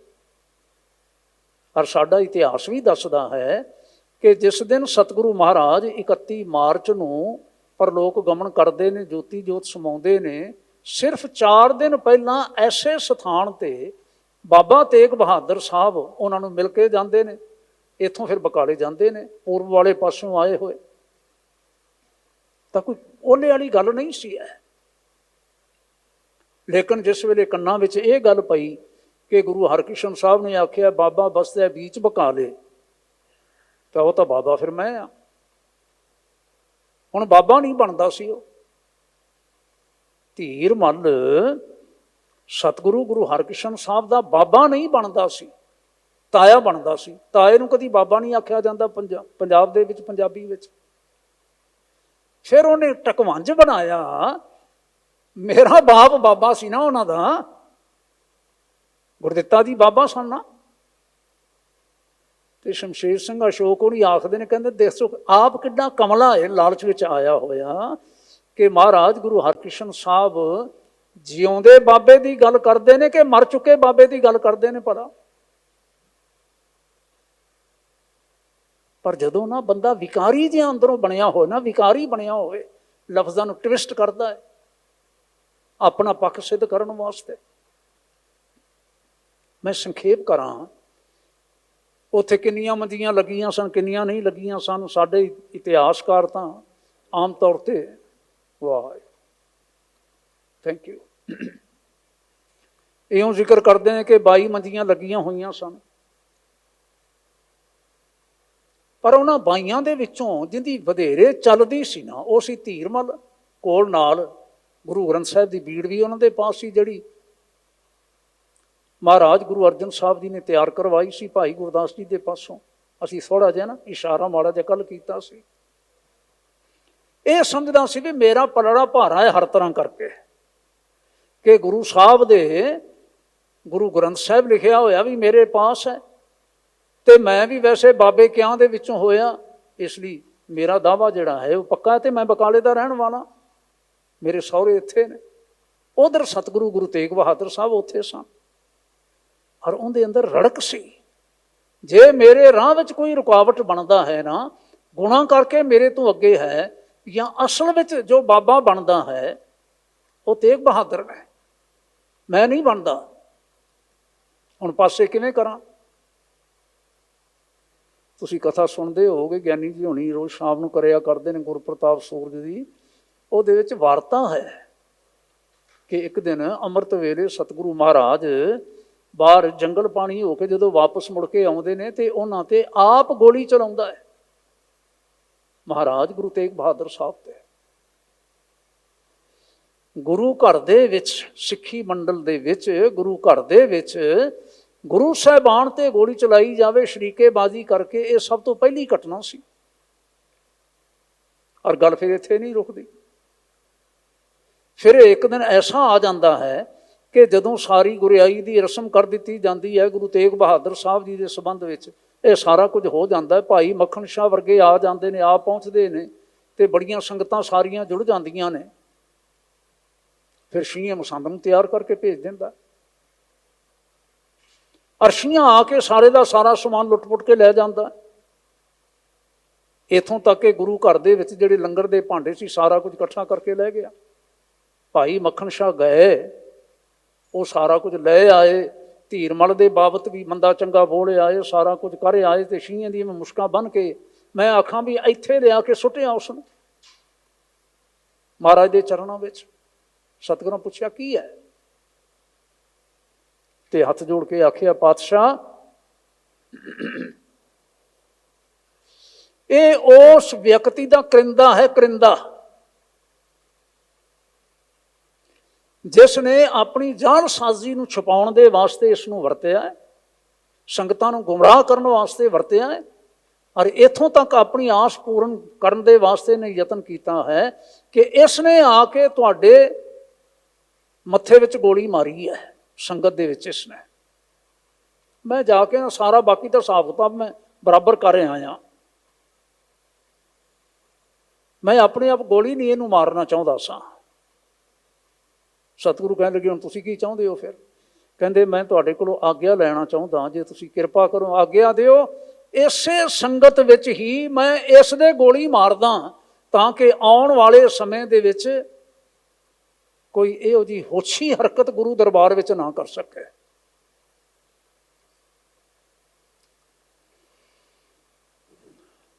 ਔਰ ਸਾਡਾ ਇਤਿਹਾਸ ਵੀ ਦੱਸਦਾ ਹੈ ਕਿ ਜਿਸ ਦਿਨ ਸਤਿਗੁਰੂ ਮਹਾਰਾਜ 31 ਮਾਰਚ ਨੂੰ ਪਰਲੋਕ ਗਮਨ ਕਰਦੇ ਨੇ, ਜੋਤੀ ਜੋਤ ਸਮਾਉਂਦੇ ਨੇ, ਸਿਰਫ 4 ਦਿਨ ਪਹਿਲਾਂ ਐਸੇ ਸਥਾਨ ਤੇ ਬਾਬਾ ਤੇਗ ਬਹਾਦਰ ਸਾਹਿਬ ਉਹਨਾਂ ਨੂੰ ਮਿਲ ਕੇ ਜਾਂਦੇ ਨੇ। ਇੱਥੋਂ ਫਿਰ ਬਕਾਲੇ ਜਾਂਦੇ ਨੇ, ਪੂਰਬ ਵਾਲੇ ਪਾਸੋਂ ਆਏ ਹੋਏ। ਤਾਂ ਕੋਈ ਓਲੇ ਵਾਲੀ ਗੱਲ ਨਹੀਂ ਸੀ ਹੈ। ਲੇਕਿਨ ਜਿਸ ਵੇਲੇ ਕੰਨਾਂ ਵਿੱਚ ਇਹ ਗੱਲ ਪਈ ਕਿ ਗੁਰੂ ਹਰਕ੍ਰਿਸ਼ਨ ਸਾਹਿਬ ਨੇ ਆਖਿਆ ਬਾਬਾ ਬਸਦਾ ਬੀਚ ਬਕਾਲੇ, ਤਾਂ ਉਹ ਤਾਂ ਬਾਬਾ ਫਿਰ ਮੈਂ ਆ। ਹੁਣ ਬਾਬਾ ਨਹੀਂ ਬਣਦਾ ਸੀ ਉਹ। ਧੀਰਮਲ ਸਤਿਗੁਰੂ ਗੁਰੂ ਹਰਕ੍ਰਿਸ਼ਨ ਸਾਹਿਬ ਦਾ ਬਾਬਾ ਨਹੀਂ ਬਣਦਾ ਸੀ, ਤਾਇਆ ਬਣਦਾ ਸੀ। ਤਾਏ ਨੂੰ ਕਦੀ ਬਾਬਾ ਨਹੀਂ ਆਖਿਆ ਜਾਂਦਾ ਪੰਜਾਬ ਦੇ ਵਿੱਚ, ਪੰਜਾਬੀ ਵਿੱਚ। ਫਿਰ ਉਹਨੇ ਟਕਵੰਜ ਬਣਾਇਆ। ਮੇਰਾ ਬਾਪ ਬਾਬਾ ਸੀ ਨਾ ਉਹਨਾਂ ਦਾ, ਗੁਰਦਿੱਤਾ ਦੀ ਬਾਬਾ ਸਨ ਨਾ। ਤੇ ਸ਼ਮਸ਼ੇਰ ਸਿੰਘ ਅਸ਼ੋਕ ਉਹਨੀ ਆਖਦੇ ਨੇ, ਕਹਿੰਦੇ ਦੇਖੋ ਆਪ ਕਿੱਡਾ ਕਮਲਾ ਹੈ, ਲਾਲਚ ਵਿੱਚ ਆਇਆ ਹੋਇਆ ਕਿ ਮਹਾਰਾਜ ਗੁਰੂ ਹਰਕ੍ਰਿਸ਼ਨ ਸਾਹਿਬ ਜਿਉਂਦੇ ਬਾਬੇ ਦੀ ਗੱਲ ਕਰਦੇ ਨੇ ਕਿ ਮਰ ਚੁੱਕੇ ਬਾਬੇ ਦੀ ਗੱਲ ਕਰਦੇ ਨੇ ਭਲਾ। ਪਰ ਜਦੋਂ ਨਾ ਬੰਦਾ ਵਿਕਾਰੀ ਜਿਹਾ ਅੰਦਰੋਂ ਬਣਿਆ ਹੋਵੇ ਨਾ, ਵਿਕਾਰੀ ਬਣਿਆ ਹੋਵੇ, ਲਫ਼ਜ਼ਾਂ ਨੂੰ ਟਵਿਸਟ ਕਰਦਾ ਹੈ ਆਪਣਾ ਪੱਖ ਸਿੱਧ ਕਰਨ ਵਾਸਤੇ। ਮੈਂ ਸੰਖੇਪ ਕਰਾਂ, ਉੱਥੇ ਕਿੰਨੀਆਂ ਮੰਦੀਆਂ ਲੱਗੀਆਂ ਸਨ, ਕਿੰਨੀਆਂ ਨਹੀਂ ਲੱਗੀਆਂ ਸਨ। ਸਾਡੇ ਇਤਿਹਾਸਕਾਰ ਤਾਂ ਆਮ ਤੌਰ ਤੇ ਵਾਹ ਥੈਂਕ ਯੂ ਇਉਂ ਜ਼ਿਕਰ ਕਰਦੇ ਨੇ ਕਿ 22 ਮੰਦੀਆਂ ਲੱਗੀਆਂ ਹੋਈਆਂ ਸਨ। ਪਰ ਉਹਨਾਂ 22 ਦੇ ਵਿੱਚੋਂ ਜਿਹਦੀ ਵਧੇਰੇ ਚੱਲਦੀ ਸੀ ਨਾ, ਉਹ ਸੀ ਧੀਰਮਲ। ਕੋਲ ਨਾਲ ਗੁਰੂ ਗ੍ਰੰਥ ਸਾਹਿਬ ਦੀ ਬੀੜ ਵੀ ਉਹਨਾਂ ਦੇ ਪਾਸ ਸੀ, ਜਿਹੜੀ ਮਹਾਰਾਜ ਗੁਰੂ ਅਰਜਨ ਸਾਹਿਬ ਜੀ ਨੇ ਤਿਆਰ ਕਰਵਾਈ ਸੀ ਭਾਈ ਗੁਰਦਾਸ ਜੀ ਦੇ ਪਾਸੋਂ। ਅਸੀਂ ਥੋੜ੍ਹਾ ਜਿਹਾ ਨਾ ਇਸ਼ਾਰਾ ਮਾੜਾ ਜਿਹਾ ਕੱਲ ਕੀਤਾ ਸੀ। ਇਹ ਸਮਝਦਾ ਸੀ ਵੀ ਮੇਰਾ ਪਲੜਾ ਭਾਰਾ ਹੈ ਹਰ ਤਰ੍ਹਾਂ ਕਰਕੇ, ਕਿ ਗੁਰੂ ਸਾਹਿਬ ਦੇ ਗੁਰੂ ਗ੍ਰੰਥ ਸਾਹਿਬ ਲਿਖਿਆ ਹੋਇਆ ਵੀ ਮੇਰੇ ਪਾਸ ਹੈ, ਤੇ ਮੈਂ ਵੀ ਵੈਸੇ ਬਾਬੇ ਕਿਆਂ ਦੇ ਵਿੱਚੋਂ ਹੋਇਆ, ਇਸ ਲਈ ਮੇਰਾ ਦਾਅਵਾ ਜਿਹੜਾ ਹੈ ਉਹ ਪੱਕਾ ਹੈ ਤੇ ਮੈਂ ਬਕਾਲੇ ਦਾ ਰਹਿਣ ਵਾਲਾ, ਮੇਰੇ ਸਹੁਰੇ ਇੱਥੇ ਨੇ। ਉਧਰ ਸਤਿਗੁਰੂ ਗੁਰੂ ਤੇਗ ਬਹਾਦਰ ਸਾਹਿਬ ਉੱਥੇ ਸਨ, ਔਰ ਉਹਦੇ ਅੰਦਰ ਰੜਕ ਸੀ। ਜੇ ਮੇਰੇ ਰਾਹ ਵਿੱਚ ਕੋਈ ਰੁਕਾਵਟ ਬਣਦਾ ਹੈ ਨਾ, ਗੁਣਾ ਕਰਕੇ ਮੇਰੇ ਤੋਂ ਅੱਗੇ ਹੈ, ਜਾਂ ਅਸਲ ਵਿੱਚ ਜੋ ਬਾਬਾ ਬਣਦਾ ਹੈ ਉਹ ਤੇਗ ਬਹਾਦਰ ਹੈ, ਮੈਂ ਨਹੀਂ ਬਣਦਾ। ਹੁਣ ਪਾਸੇ ਕਿਵੇਂ ਕਰਾਂ? ਤੁਸੀਂ ਕਥਾ ਸੁਣਦੇ ਹੋਵੋਗੇ, ਗਿਆਨੀ ਜੀ ਹੋਣੀ ਰੋਜ਼ ਸ਼ਾਮ ਨੂੰ ਕਰਿਆ ਕਰਦੇ ਨੇ ਗੁਰਪ੍ਰਤਾਪ ਸੂਰਜ ਦੀ। ਉਹਦੇ ਵਿੱਚ ਵਾਰਤਾ ਹੈ ਕਿ ਇੱਕ ਦਿਨ ਅੰਮ੍ਰਿਤ ਵੇਲੇ ਸਤਿਗੁਰੂ ਮਹਾਰਾਜ ਬਾਹਰ ਜੰਗਲ ਪਾਣੀ ਹੋ ਕੇ ਜਦੋਂ ਵਾਪਸ ਮੁੜ ਕੇ ਆਉਂਦੇ ਨੇ, ਤੇ ਉਹਨਾਂ ਤੇ ਆਪ ਗੋਲੀ ਚਲਾਉਂਦਾ ਹੈ ਮਹਾਰਾਜ ਗੁਰੂ ਤੇਗ ਬਹਾਦਰ ਸਾਹਿਬ ਤੇ। ਗੁਰੂ ਘਰ ਦੇ ਵਿੱਚ, ਸਿੱਖੀ ਮੰਡਲ ਦੇ ਵਿੱਚ, ਗੁਰੂ ਘਰ ਦੇ ਵਿੱਚ ਗੁਰੂ ਸਾਹਿਬਾਨ ਤੇ ਗੋਲੀ ਚਲਾਈ ਜਾਵੇ ਸ਼ਰੀਕੇਬਾਜ਼ੀ ਕਰਕੇ, ਇਹ ਸਭ ਤੋਂ ਪਹਿਲੀ ਘਟਨਾ ਸੀ। और गल फिर इत्थे नहीं रुकती। फिर एक दिन ऐसा आ जाता है कि जदों सारी गुरियाई की रस्म कर दी जाती है, गुरु तेग बहादुर साहब जी के संबंध में ये सारा कुछ हो जाता है। भाई मक्खन शाह वर्गे आ जाते हैं, आ पहुँचते हैं, तो बड़ियां संगतां सारियां जुड़ जांदियां ने। फिर शींह मसंद नूं तैयार करके भेज दिंदा, और शींह आके सारे का सारा समान लुट पुट के लै जाता। इथों तक कि गुरु घर दे विच जिहड़े लंगर के भांडे सी सारा कुछ इकट्ठा करके लै गया। भाई मक्खन शाह गए, वो सारा कुछ लै आए, धीरमल के बाबत भी मंदा चंगा बोल आए, सारा कुछ कर आए। तो शींह दी मुश्कां बन के मैं आखा भी इत्थे लिया के सुटिया उसने महाराज के चरणों में। सतगुरों पूछा की है, तो हथ जोड़ के आखिया पातशाह ये उस व्यक्ति का करिंदा है, करिंदा जिसने अपनी जालसाजी नूं छुपाउण दे वास्ते इसनूं वरतिया है, संगतां नूं गुमराह करने वास्ते वरतिया है, और इथों तक अपनी आस पूर्ण करने दे वास्ते ने यतन किया है कि इसने आके तुहाडे मत्थे विच गोली मारी है संगत दे विच। इसने मैं जाके सारा बाकी तो हिसाब किताब मैं बराबर कर आया, मैं अपने आप गोली नहीं इनू मारना चाहता सा। सतगुरु कहने लगे हुण तुसीं की चाहुंदे हो? फिर कहंदे मैं तुहाडे कोलों आग्या लैना चाहुंदा, जे तुसीं किरपा करो आग्या दिओ, इसे संगत विच ही मैं इस दे गोली मारदा ताकि आउण वाले समय दे विच कोई इहो जी होछी हरकत गुरु दरबार विच ना कर सके।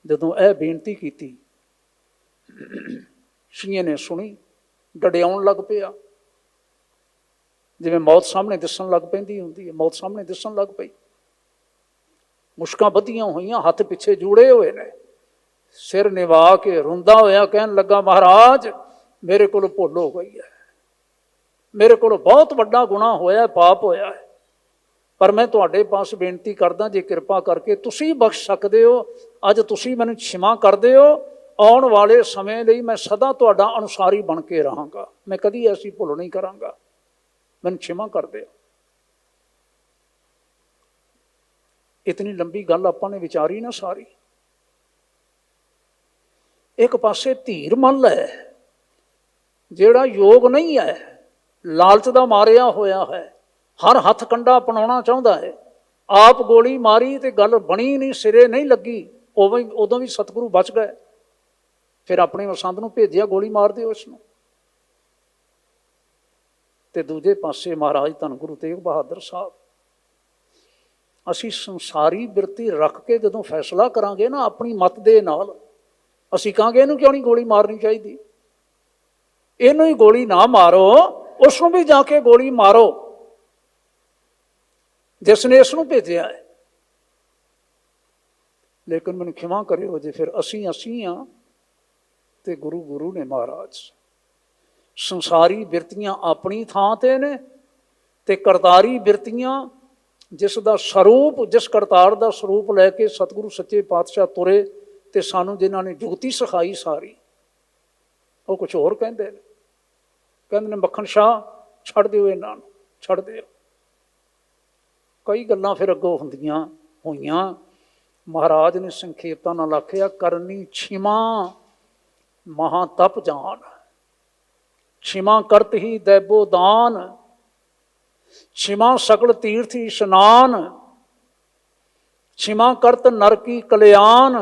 जदों यह बेनती की, शींह ने सुनी, डडियाउण लग पिया, जिवें मौत सामने दिसन लग पैंदी हुंदी है। मौत सामने दिसन लग पई, मुश्कां बधियां होईयां, हथ पिछे जूड़े हुए ने, सिर निवा के रोंदा होया कहन लगा महाराज मेरे को भुल हो गई है, मेरे को बहुत वड्डा गुना होया, पाप होया है, पर मैं तुहाडे पास बेनती करदा जे किरपा करके तुसीं बख्श सकदे हो, अज तुसीं मैनूं क्षमा कर दिओ, आउण वाले समय लई मैं सदा तुहाडा अनुसारी बन के रहांगा, मैं कदी ऐसी भुल नहीं करांगा, मैनूं क्षमा कर दिओ। इतनी लंबी गल आपां ने विचारी ना सारी। एक पासे धीरमल है जिहड़ा योग नहीं है, लालच दा मारिया होया है, हर हथ कंडा अपनाउणा चाहुंदा है, आप गोली मारी तो गल बनी नहीं, सिरे नहीं लगी, उदों भी सतगुरु बच गए। फिर अपने मसंद नूं भेजिया गोली मार दिओ इसनूं। ते दूजे पासे महाराज धन गुरु तेग बहादुर साहब, असी संसारी बिरती रख के जदों फैसला करांगे ना अपनी मत दे नाल, असी कहांगे इहनूं क्यों नहीं गोली मारनी चाहिए, इहनूं ही गोली ना मारो, उसनूं भी जाके गोली मारो जिसने इसनूं भेजिया है। लेकिन मैनूं खिमा करिओ जे फिर असी हाँ ते गुरु गुरु ने महाराज। संसारी बिरतियां अपनी थां ते ने, ते करतारी बिरतियां जिसका स्वरूप, जिस करतार का स्वरूप लैके सतगुरु सच्चे पातशाह तुरे, ते सानू जिन्होंने जुगती सिखाई सारी, वो कुछ होर कहते हैं। कहते ने मक्खन शाह छड़ दिओ, इन्हां नूं छड़ दिओ। कई गल्लां फिर अगों हुंदियां होईयां, महाराज ने संखेपता नाल आखिया करनी क्षिमा महातप जान, क्षिमा करत ही दैबो दान, क्षिमा सकल तीर्थ स्नान, क्षिमा करत नर की कल्याण,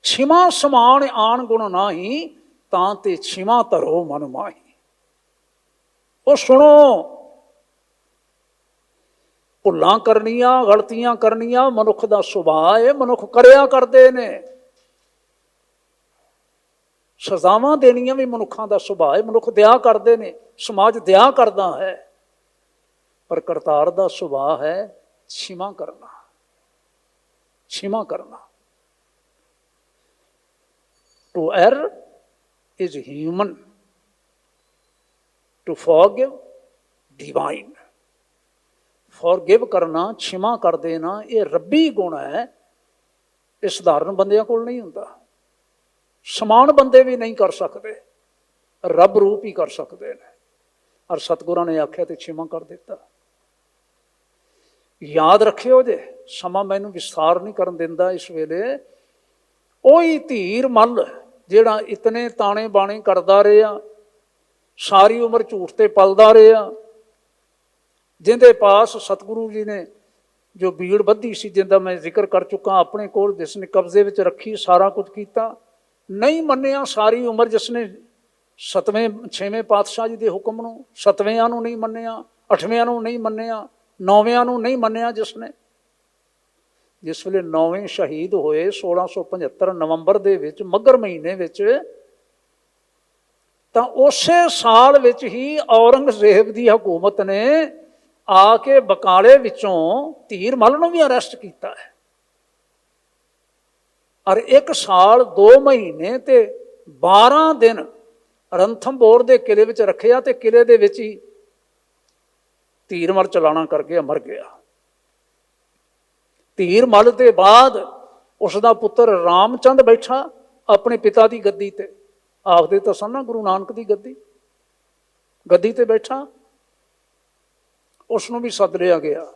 क्षिमा समान आन गुण नाही, तां ते क्षिमा धरो मन माही। वो सुनो, भुल्लां करनियां गलतियां करनियां मनुख का सुभाव है, मनुख करया करते ने, सजावां देनियां भी मनुखों का सुभाव है, मनुख दया करते हैं, समाज दया करता है, पर करतार का सुभाव है क्षमा करना, क्षमा करना। To err is human, to forgive divine. Forgive करना, क्षमा कर देना, ये रब्बी गुण है, ये साधारण बंदियां कोल नहीं हुंदा। ਸਮਾਨ ਬੰਦੇ ਵੀ ਨਹੀਂ ਕਰ ਸਕਦੇ, ਰੱਬ ਰੂਪ ਹੀ ਕਰ ਸਕਦੇ ਨੇ। ਔਰ ਸਤਿਗੁਰਾਂ ਨੇ ਆਖਿਆ ਤੇ ਛੇਵਾਂ ਕਰ ਦਿੱਤਾ। ਯਾਦ ਰੱਖਿਓ ਜੇ, ਸਮਾਂ ਮੈਨੂੰ ਵਿਸਥਾਰ ਨਹੀਂ ਕਰਨ ਦਿੰਦਾ ਇਸ ਵੇਲੇ। ਉਹੀ ਧੀਰ ਮੱਲ ਜਿਹੜਾ ਇਤਨੇ ਤਾਣੇ ਬਾਣੇ ਕਰਦਾ ਰਿਹਾ, ਸਾਰੀ ਉਮਰ ਝੂਠ ਤੇ ਪਲਦਾ ਰਿਹਾ, ਜਿਹਦੇ ਪਾਸ ਸਤਿਗੁਰੂ ਜੀ ਨੇ ਜੋ ਬੀੜ ਬੱਧੀ ਸੀ, ਜਿੰਦਾ ਮੈਂ ਜ਼ਿਕਰ ਕਰ ਚੁੱਕਾ ਆਪਣੇ ਕੋਲ, ਜਿਸ ਨੇ ਕਬਜ਼ੇ ਵਿੱਚ ਰੱਖੀ, ਸਾਰਾ ਕੁਝ ਕੀਤਾ, ਨਹੀਂ ਮੰਨਿਆ ਸਾਰੀ ਉਮਰ। ਜਿਸ ਨੇ 6ਵੇਂ ਪਾਤਸ਼ਾਹ ਜੀ ਦੇ ਹੁਕਮ ਨੂੰ, 7ਵੇਆਂ ਨੂੰ ਨਹੀਂ ਮੰਨਿਆ, 8ਵੇਆਂ ਨੂੰ ਨਹੀਂ ਮੰਨਿਆ, 9ਵੇਆਂ ਨੂੰ ਨਹੀਂ ਮੰਨਿਆ। ਜਿਸ ਵੇਲੇ 9ਵੇਂ ਸ਼ਹੀਦ ਹੋਏ 1675 ਨਵੰਬਰ ਦੇ ਵਿੱਚ, ਮੱਘਰ ਮਹੀਨੇ ਵਿੱਚ, ਤਾਂ ਉਸੇ ਸਾਲ ਵਿੱਚ ਹੀ ਔਰੰਗਜ਼ੇਬ ਦੀ ਹਕੂਮਤ ਨੇ ਆ ਕੇ ਬਕਾਲੇ ਵਿੱਚੋਂ ਧੀਰ ਮੱਲ ਨੂੰ ਵੀ ਅਰੈਸਟ ਕੀਤਾ ਹੈ। ਔਰ 1 ਸਾਲ 2 ਮਹੀਨੇ ਤੇ 12 ਦਿਨ ਰਣਥੰਭੌਰ ਦੇ ਕਿਲੇ ਵਿੱਚ ਰੱਖਿਆ, ਤੇ ਕਿਲੇ ਦੇ ਵਿੱਚ ਹੀ ਧੀਰ ਮੱਲ ਚਲਾਣਾ ਕਰਕੇ ਮਰ ਗਿਆ। ਧੀਰ ਮੱਲ ਦੇ ਬਾਅਦ ਉਸ ਦਾ ਪੁੱਤਰ ਰਾਮਚੰਦ ਬੈਠਾ ਆਪਣੇ ਪਿਤਾ ਦੀ ਗੱਦੀ ਤੇ, ਆਖਦੇ ਤਾਂ ਸਨ ਨਾ ਗੁਰੂ ਨਾਨਕ ਦੀ ਗੱਦੀ ਤੇ ਬੈਠਾ, ਉਸ ਨੂੰ ਵੀ ਸੱਦ ਲਿਆ ਗਿਆ।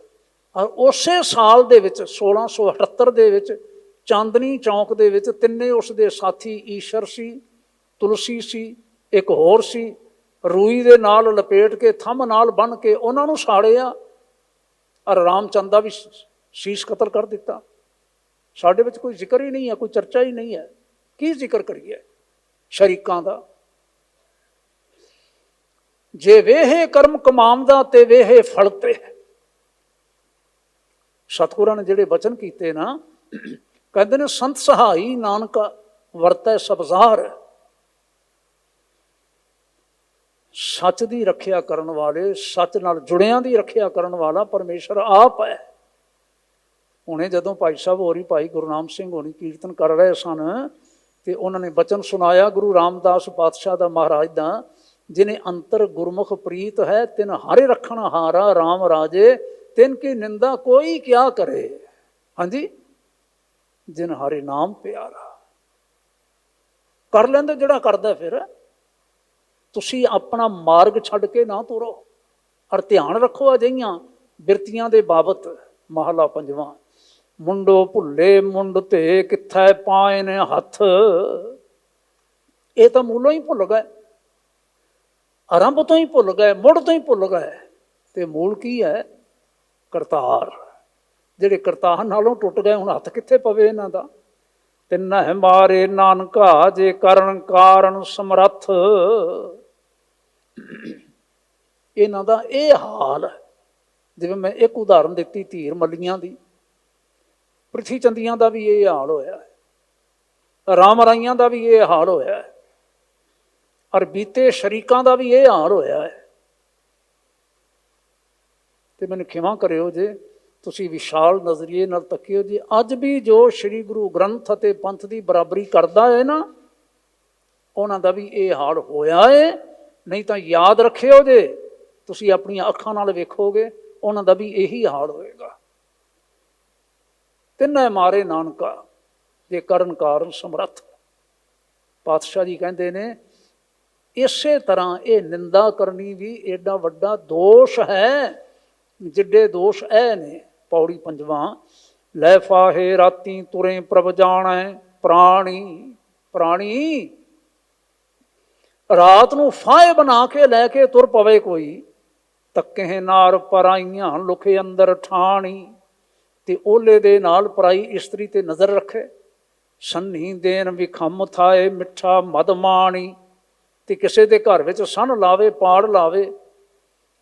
ਔਰ ਉਸੇ ਸਾਲ ਦੇ ਵਿੱਚ 1678 ਦੇ ਵਿੱਚ ਚਾਂਦਨੀ ਚੌਂਕ ਦੇ ਵਿੱਚ ਤਿੰਨੇ ਉਸ ਦੇ ਸਾਥੀ, ਈਸ਼ਰ ਸੀ, ਤੁਲਸੀ ਸੀ, ਇੱਕ ਹੋਰ ਸੀ, ਰੂਈ ਦੇ ਨਾਲ ਲਪੇਟ ਕੇ, ਥੰਮ ਨਾਲ ਬੰਨ੍ਹ ਕੇ ਉਹਨਾਂ ਨੂੰ ਸਾੜਿਆ। ਔਰ ਰਾਮਚੰਦ ਦਾ ਵੀ ਸੀਸ ਕਤਲ ਕਰ ਦਿੱਤਾ। ਸਾਡੇ ਵਿੱਚ ਕੋਈ ਜ਼ਿਕਰ ਹੀ ਨਹੀਂ ਹੈ, ਕੋਈ ਚਰਚਾ ਹੀ ਨਹੀਂ ਹੈ। ਕੀ ਜ਼ਿਕਰ ਕਰੀਏ ਸ਼ਰੀਕਾਂ ਦਾ? ਜੇ ਵੇਹੇ ਕਰਮ ਕਮਾਉਂਦਾ ਤੇ ਵੇਹੇ ਫਲ ਤੇ। ਸਤਿਗੁਰਾਂ ਨੇ ਜਿਹੜੇ ਬਚਨ ਕੀਤੇ ਨਾ, ਕਹਿੰਦੇ ਨੇ ਸੰਤ ਸਹਾਈ ਨਾਨਕਾ ਵਰਤੈ ਸਬਜ਼ਾਰ। ਸੱਚ ਦੀ ਰੱਖਿਆ ਕਰਨ ਵਾਲੇ, ਸੱਚ ਨਾਲ ਜੁੜਿਆਂ ਦੀ ਰੱਖਿਆ ਕਰਨ ਵਾਲਾ ਪਰਮੇਸ਼ਰ ਆਪ ਹੈ। ਹੁਣੇ ਜਦੋਂ ਭਾਈ ਸਾਹਿਬ ਹੋਰੀ, ਭਾਈ ਗੁਰਨਾਮ ਸਿੰਘ ਹੋਣੀ ਕੀਰਤਨ ਕਰ ਰਹੇ ਸਨ, ਤੇ ਉਹਨਾਂ ਨੇ ਬਚਨ ਸੁਣਾਇਆ ਗੁਰੂ ਰਾਮਦਾਸ ਪਾਤਸ਼ਾਹ ਦਾ, ਮਹਾਰਾਜ ਦਾ, ਜਿਨੇ ਅੰਤਰ ਗੁਰਮੁਖ ਪ੍ਰੀਤ ਹੈ, ਤਿਨ ਹਰਿ ਰੱਖਣ ਹਾਰਾ ਰਾਮ ਰਾਜੇ, ਤਿਨ ਕੀ ਨਿੰਦਾ ਕੋਈ ਕਿਆ ਕਰੇ। ਹਾਂਜੀ, ਜਿਨ ਹਰਿ ਨਾਮ ਪਿਆਰਾ। ਕਰ ਲੈਂਦੇ ਜਿਹੜਾ ਕਰਦਾ। ਫਿਰ ਤੁਸੀਂ ਆਪਣਾ ਮਾਰਗ ਛੱਡ ਕੇ ਨਾ ਤੁਰੋ, ਔਰ ਧਿਆਨ ਰੱਖੋ ਅਜਿਹੀਆਂ ਬਿਰਤੀਆਂ ਦੇ ਬਾਬਤ। ਮਹਲਾ 5ਵਾਂ। ਮੁੰਡੋ ਭੁੱਲੇ ਮੁੰਡ ਤੇ ਕਿੱਥੈ ਪਾਏ ਨੇ ਹੱਥ। ਇਹ ਤਾਂ ਮੂਲੋਂ ਹੀ ਭੁੱਲ ਗਏ, ਆਰੰਭ ਤੋਂ ਹੀ ਭੁੱਲ ਗਏ, ਮੁੱਢ ਤੋਂ ਹੀ ਭੁੱਲ ਗਏ। ਤੇ ਮੂਲ ਕੀ ਹੈ? ਕਰਤਾਰ। ਜਿਹੜੇ ਕਰਤਾਰ ਨਾਲੋਂ ਟੁੱਟ ਗਏ, ਹੁਣ ਹੱਥ ਕਿੱਥੇ ਪਵੇ ਇਹਨਾਂ ਦਾ? ਤਿੰਨਹਿ ਮਾਰੇ ਨਾਨਕਾ ਜੇ ਕਰਨ ਕਾਰਨ ਸਮਰੱਥ। ਇਹਨਾਂ ਦਾ ਇਹ ਹਾਲ ਹੈ। ਜਿਵੇਂ ਮੈਂ ਇੱਕ ਉਦਾਹਰਨ ਦਿੱਤੀ ਧੀਰ ਮੱਲੀਆਂ ਦੀ, ਪ੍ਰਿਥੀ ਚੰਦੀਆਂ ਦਾ ਵੀ ਇਹ ਹਾਲ ਹੋਇਆ ਹੈ, ਰਾਮ ਰਾਈਆਂ ਦਾ ਵੀ ਇਹ ਹਾਲ ਹੋਇਆ ਹੈ, ਔਰ ਬੀਤੇ ਸ਼ਰੀਕਾਂ ਦਾ ਵੀ ਇਹ ਹਾਲ ਹੋਇਆ ਹੈ। ਤੇ ਮੈਨੂੰ ਖਿਮਾ ਕਰਿਓ ਜੇ ਤੁਸੀਂ ਵਿਸ਼ਾਲ ਨਜ਼ਰੀਏ ਨਾਲ ਤੱਕਿਓ ਜੀ। ਅੱਜ ਵੀ ਜੋ ਸ਼੍ਰੀ ਗੁਰੂ ਗ੍ਰੰਥ ਅਤੇ ਪੰਥ ਦੀ ਬਰਾਬਰੀ ਕਰਦਾ ਹੈ ਨਾ, ਉਹਨਾਂ ਦਾ ਵੀ ਇਹ ਹਾਲ ਹੋਇਆ ਹੈ। ਨਹੀਂ ਤਾਂ ਯਾਦ ਰੱਖਿਓ ਜੇ, ਤੁਸੀਂ ਆਪਣੀਆਂ ਅੱਖਾਂ ਨਾਲ ਵੇਖੋਗੇ, ਉਹਨਾਂ ਦਾ ਵੀ ਇਹੀ ਹਾਲ ਹੋਏਗਾ। ਤਿੰਨੇ ਮਾਰੇ ਨਾਨਕਾ ਜੇ ਕਰਨ ਕਾਰਨ ਸਮਰੱਥ। ਪਾਤਸ਼ਾਹ ਜੀ ਕਹਿੰਦੇ ਨੇ, ਇਸੇ ਤਰ੍ਹਾਂ ਇਹ ਨਿੰਦਾ ਕਰਨੀ ਵੀ ਏਡਾ ਵੱਡਾ ਦੋਸ਼ ਹੈ ਜਿੱਡੇ ਦੋਸ਼ ਇਹ ਨੇ। ਪੌੜੀ 5ਵਾਂ। ਲੈ ਫਾਹੇ ਰਾਤੀ ਤੁਰੇ ਪ੍ਰਭ ਜਾਣੈ ਪ੍ਰਾਣੀ। ਪ੍ਰਾਣੀ ਰਾਤ ਨੂੰ ਫਾਹੇ ਬਣਾ ਕੇ ਲੈ ਕੇ ਤੁਰ ਪਵੇ ਕੋਈ, ਤੱਕੇ ਨਾਰ ਪਰਾਈਆਂ ਲੁਕੇ ਅੰਦਰ ਠਾਣੀ। ਤੇ ਓਲੇ ਦੇ ਨਾਲ ਪਰਾਈ ਇਸਤਰੀ ਤੇ ਨਜ਼ਰ ਰੱਖੇ। ਸੰਨੀ ਦੇਨ ਵਿਖਮ ਥਾਏ ਮਿੱਠਾ ਮਦ ਮਾਣੀ। ਤੇ ਕਿਸੇ ਦੇ ਘਰ ਵਿੱਚ ਸੰਨ ਲਾਵੇ, ਪਾੜ ਲਾਵੇ,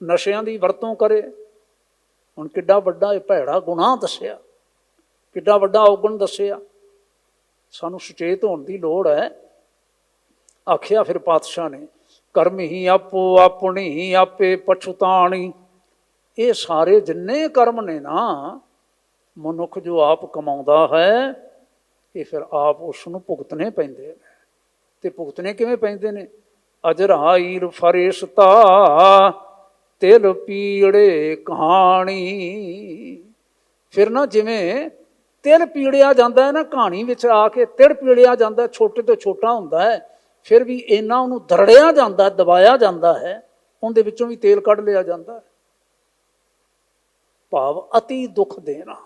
ਨਸ਼ਿਆਂ ਦੀ ਵਰਤੋਂ ਕਰੇ। ਹੁਣ ਕਿੱਡਾ ਵੱਡਾ ਇਹ ਭੈੜਾ ਗੁਨਾਹ ਦੱਸਿਆ, ਕਿੱਡਾ ਵੱਡਾ ਔਗਣ ਦੱਸਿਆ। ਸਾਨੂੰ ਸੁਚੇਤ ਹੋਣ ਦੀ ਲੋੜ ਹੈ। ਆਖਿਆ ਫਿਰ ਪਾਤਸ਼ਾਹ ਨੇ, ਕਰਮ ਹੀ ਆਪੋ ਆਪਣੀ ਆਪੇ ਪਛਤਾਣੀ। ਇਹ ਸਾਰੇ ਜਿੰਨੇ ਕਰਮ ਨੇ ਨਾ, ਮਨੁੱਖ ਜੋ ਆਪ ਕਮਾਉਂਦਾ ਹੈ, ਇਹ ਫਿਰ ਆਪ ਉਸ ਨੂੰ ਭੁਗਤਣੇ ਪੈਂਦੇ ਨੇ। ਤੇ ਭੁਗਤਣੇ ਕਿਵੇਂ ਪੈਂਦੇ ਨੇ? ਅਜਰਾਈਰ ਫਰਿਸ਼ਤਾ ਤਿਲ ਪੀੜੇ ਕਹਾਣੀ। ਫਿਰ ਨਾ ਜਿਵੇਂ ਤਿਲ ਪੀੜਿਆ ਜਾਂਦਾ ਹੈ ਨਾ, ਕਹਾਣੀ ਵਿੱਚ ਆ ਕੇ ਤਿਲ ਪੀੜਿਆ ਜਾਂਦਾ, ਛੋਟੇ ਤੋਂ ਛੋਟਾ ਹੁੰਦਾ ਹੈ, ਫਿਰ ਵੀ ਇੰਨਾ ਉਹਨੂੰ ਦਰੜਿਆ ਜਾਂਦਾ, ਦਬਾਇਆ ਜਾਂਦਾ ਹੈ, ਉਹਦੇ ਵਿੱਚੋਂ ਵੀ ਤੇਲ ਕੱਢ ਲਿਆ ਜਾਂਦਾ ਹੈ। ਭਾਵ ਅਤੀ ਦੁੱਖ ਦੇਣਾ,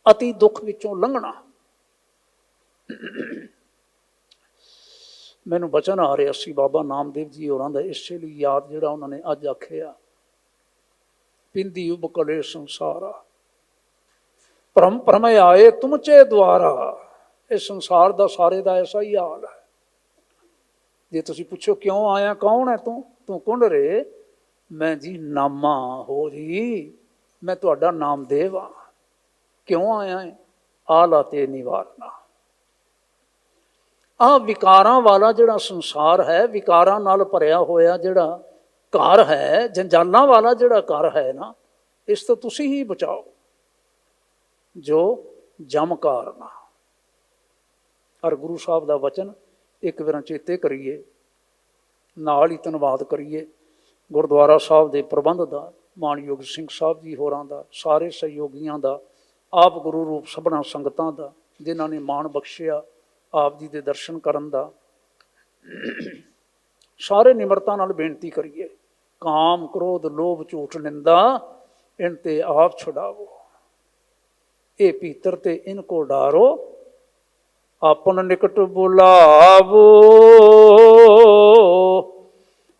ਅਤੀ ਦੁੱਖ ਵਿੱਚੋਂ ਲੰਘਣਾ। ਮੈਨੂੰ ਬਚਨ ਆ ਰਿਹਾ ਸੀ ਬਾਬਾ ਨਾਮਦੇਵ ਜੀ ਹੋਰਾਂ ਦਾ, ਇਸੇ ਲਈ ਯਾਦ ਜਿਹੜਾ ਉਹਨਾਂ ਨੇ ਅੱਜ ਆਖਿਆ, ਪਿੰਦੀ ਉਬਕਲੇ ਸੰਸਾਰਾ ਭਰਮ ਭਰਮੇ ਆਏ ਤੁਮਚੇ ਦੁਆਰਾ। ਇਹ ਸੰਸਾਰ ਦਾ ਸਾਰੇ ਦਾ ਐਸਾ ਹੀ ਹਾਲ ਹੈ। ਜੇ ਤੁਸੀਂ ਪੁੱਛੋ ਕਿਉਂ ਆਇਆ, ਕੌਣ ਹੈ ਤੂੰ, ਤੂੰ ਕੌਣ ਰੇ, ਮੈਂ ਜੀ ਨਾਮਾ ਹੋ ਜੀ, ਮੈਂ ਤੁਹਾਡਾ ਨਾਮਦੇਵ ਹਾਂ। ਕਿਉਂ ਆਇਆ ਹੈ, ਆਲਾ ਤੇ ਨਿਵਾਰਨਾ। ਆਹ ਵਿਕਾਰਾਂ ਵਾਲਾ ਜਿਹੜਾ ਸੰਸਾਰ ਹੈ, ਵਿਕਾਰਾਂ ਨਾਲ ਭਰਿਆ ਹੋਇਆ ਜਿਹੜਾ ਘਰ ਹੈ, ਜੰਜਾਲਾਂ ਵਾਲਾ ਜਿਹੜਾ ਘਰ ਹੈ ਨਾ, ਇਸ ਤੋਂ ਤੁਸੀਂ ਹੀ ਬਚਾਓ ਜੋ ਜਮ ਕਾਰਨਾ। ਔਰ ਗੁਰੂ ਸਾਹਿਬ ਦਾ ਵਚਨ ਇੱਕ ਵਾਰ ਚੇਤੇ ਕਰੀਏ, ਨਾਲ ਹੀ ਧੰਨਵਾਦ ਕਰੀਏ ਗੁਰਦੁਆਰਾ ਸਾਹਿਬ ਦੇ ਪ੍ਰਬੰਧ ਦਾ, ਮਾਣਯੋਗ ਸਿੰਘ ਸਾਹਿਬ ਜੀ ਹੋਰਾਂ ਦਾ, ਸਾਰੇ ਸਹਿਯੋਗੀਆਂ ਦਾ, ਆਪ ਗੁਰੂ ਰੂਪ ਸਭਨਾਂ ਸੰਗਤਾਂ ਦਾ ਜਿਨ੍ਹਾਂ ਨੇ ਮਾਣ ਬਖਸ਼ਿਆ ਆਪ ਜੀ ਦੇ ਦਰਸ਼ਨ ਕਰਨ ਦਾ। ਸਾਰੇ ਨਿਮਰਤਾ ਨਾਲ ਬੇਨਤੀ ਕਰੀਏ, ਕਾਮ ਕ੍ਰੋਧ ਲੋਭ ਝੂਠ ਨਿੰਦਾ ਇਨ ਤੇ ਆਪ ਛੁਡਾਵੋ, ਇਹ ਭੀਤਰ ਤੇ ਇਨ ਕੋ ਡਾਰੋ, ਆਪਨ ਨਿਕਟ ਬੁਲਾਵੋ,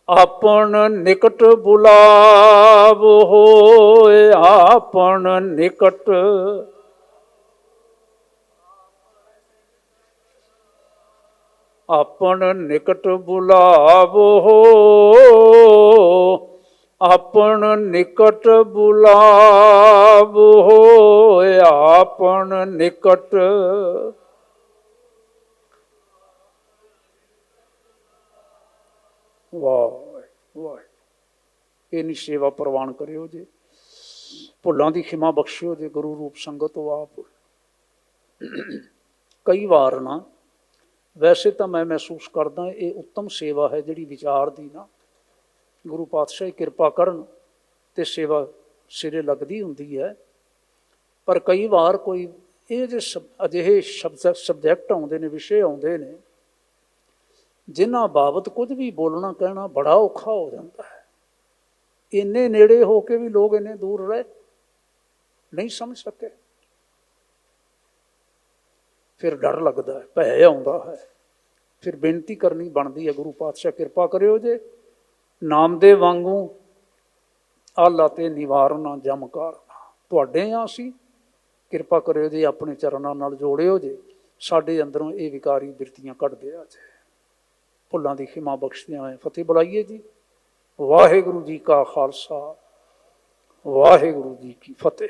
ਆਪਨ ਨਿਕਟ ਬੁਲਾਵੋ, ਆਪਨ ਨਿਕਟ ਆਪਨ ਨਿਕਟ ਬੁਲਾਵੋ, ਆਪਨ ਨਿਕਟ ਬੁਲਾਵੋ, ਆਪਨ ਨਿਕਟ। ਵਾਹ ਵਾਹ, ਇਹਨੀ ਸੇਵਾ ਪ੍ਰਵਾਨ ਕਰਿਓ ਜੀ, ਭੁੱਲਾਂ ਦੀ ਖਿਮਾ ਬਖਸ਼ਿਓ ਜੀ, ਗੁਰੂ ਰੂਪ ਸੰਗਤੋ ਆਪ। ਕਈ ਵਾਰ ਨਾ, ਵੈਸੇ ਤਾਂ ਮੈਂ ਮਹਿਸੂਸ ਕਰਦਾ ਇਹ ਉੱਤਮ ਸੇਵਾ ਹੈ ਜਿਹੜੀ ਵਿਚਾਰ ਦੀ ਨਾ, ਗੁਰੂ ਪਾਤਸ਼ਾਹ ਕਿਰਪਾ ਕਰਨ ਤੇ ਸੇਵਾ ਸਿਰੇ ਲੱਗਦੀ ਹੁੰਦੀ ਹੈ। ਪਰ ਕਈ ਵਾਰ ਕੋਈ ਇਹ ਜਿਹੇ ਅਜਿਹੇ ਸਬਜੈਕਟ ਆਉਂਦੇ ਨੇ, ਵਿਸ਼ੇ ਆਉਂਦੇ ਨੇ, ਜਿਨ੍ਹਾਂ ਬਾਬਤ ਕੁਝ ਵੀ ਬੋਲਣਾ ਕਹਿਣਾ ਬੜਾ ਔਖਾ ਹੋ ਜਾਂਦਾ ਹੈ। ਇੰਨੇ ਨੇੜੇ ਹੋ ਕੇ ਵੀ ਲੋਕ ਇੰਨੇ ਦੂਰ ਰਹੇ, ਨਹੀਂ ਸਮਝ ਸਕੇ। ਫਿਰ ਡਰ ਲੱਗਦਾ ਹੈ, ਭੈ ਆਉਂਦਾ ਹੈ, ਫਿਰ ਬੇਨਤੀ ਕਰਨੀ ਬਣਦੀ ਹੈ, ਗੁਰੂ ਪਾਤਸ਼ਾਹ ਕਿਰਪਾ ਕਰਿਓ ਜੇ, ਨਾਮਦੇਵ ਵਾਂਗੂ ਆਲਾ ਤੇ ਨਿਵਾਰਨਾ ਜਮ ਕਾਰਨਾ। ਤੁਹਾਡੇ ਹਾਂ ਅਸੀਂ, ਕਿਰਪਾ ਕਰਿਓ ਜੇ, ਆਪਣੇ ਚਰਨਾਂ ਨਾਲ ਜੋੜਿਓ ਜੇ, ਸਾਡੇ ਅੰਦਰੋਂ ਇਹ ਵਿਕਾਰੀ ਬਿਰਤੀਆਂ ਕੱਢਦੇ ਆ ਜੇ। ਭੁੱਲਾਂ ਦੀ ਖਿਮਾ ਬਖਸ਼ਦਿਆਂ ਹੋਏ ਫਤਿਹ ਬੁਲਾਈਏ ਜੀ। ਵਾਹਿਗੁਰੂ ਜੀ ਕਾ ਖਾਲਸਾ, ਵਾਹਿਗੁਰੂ ਜੀ ਕੀ ਫਤਿਹ।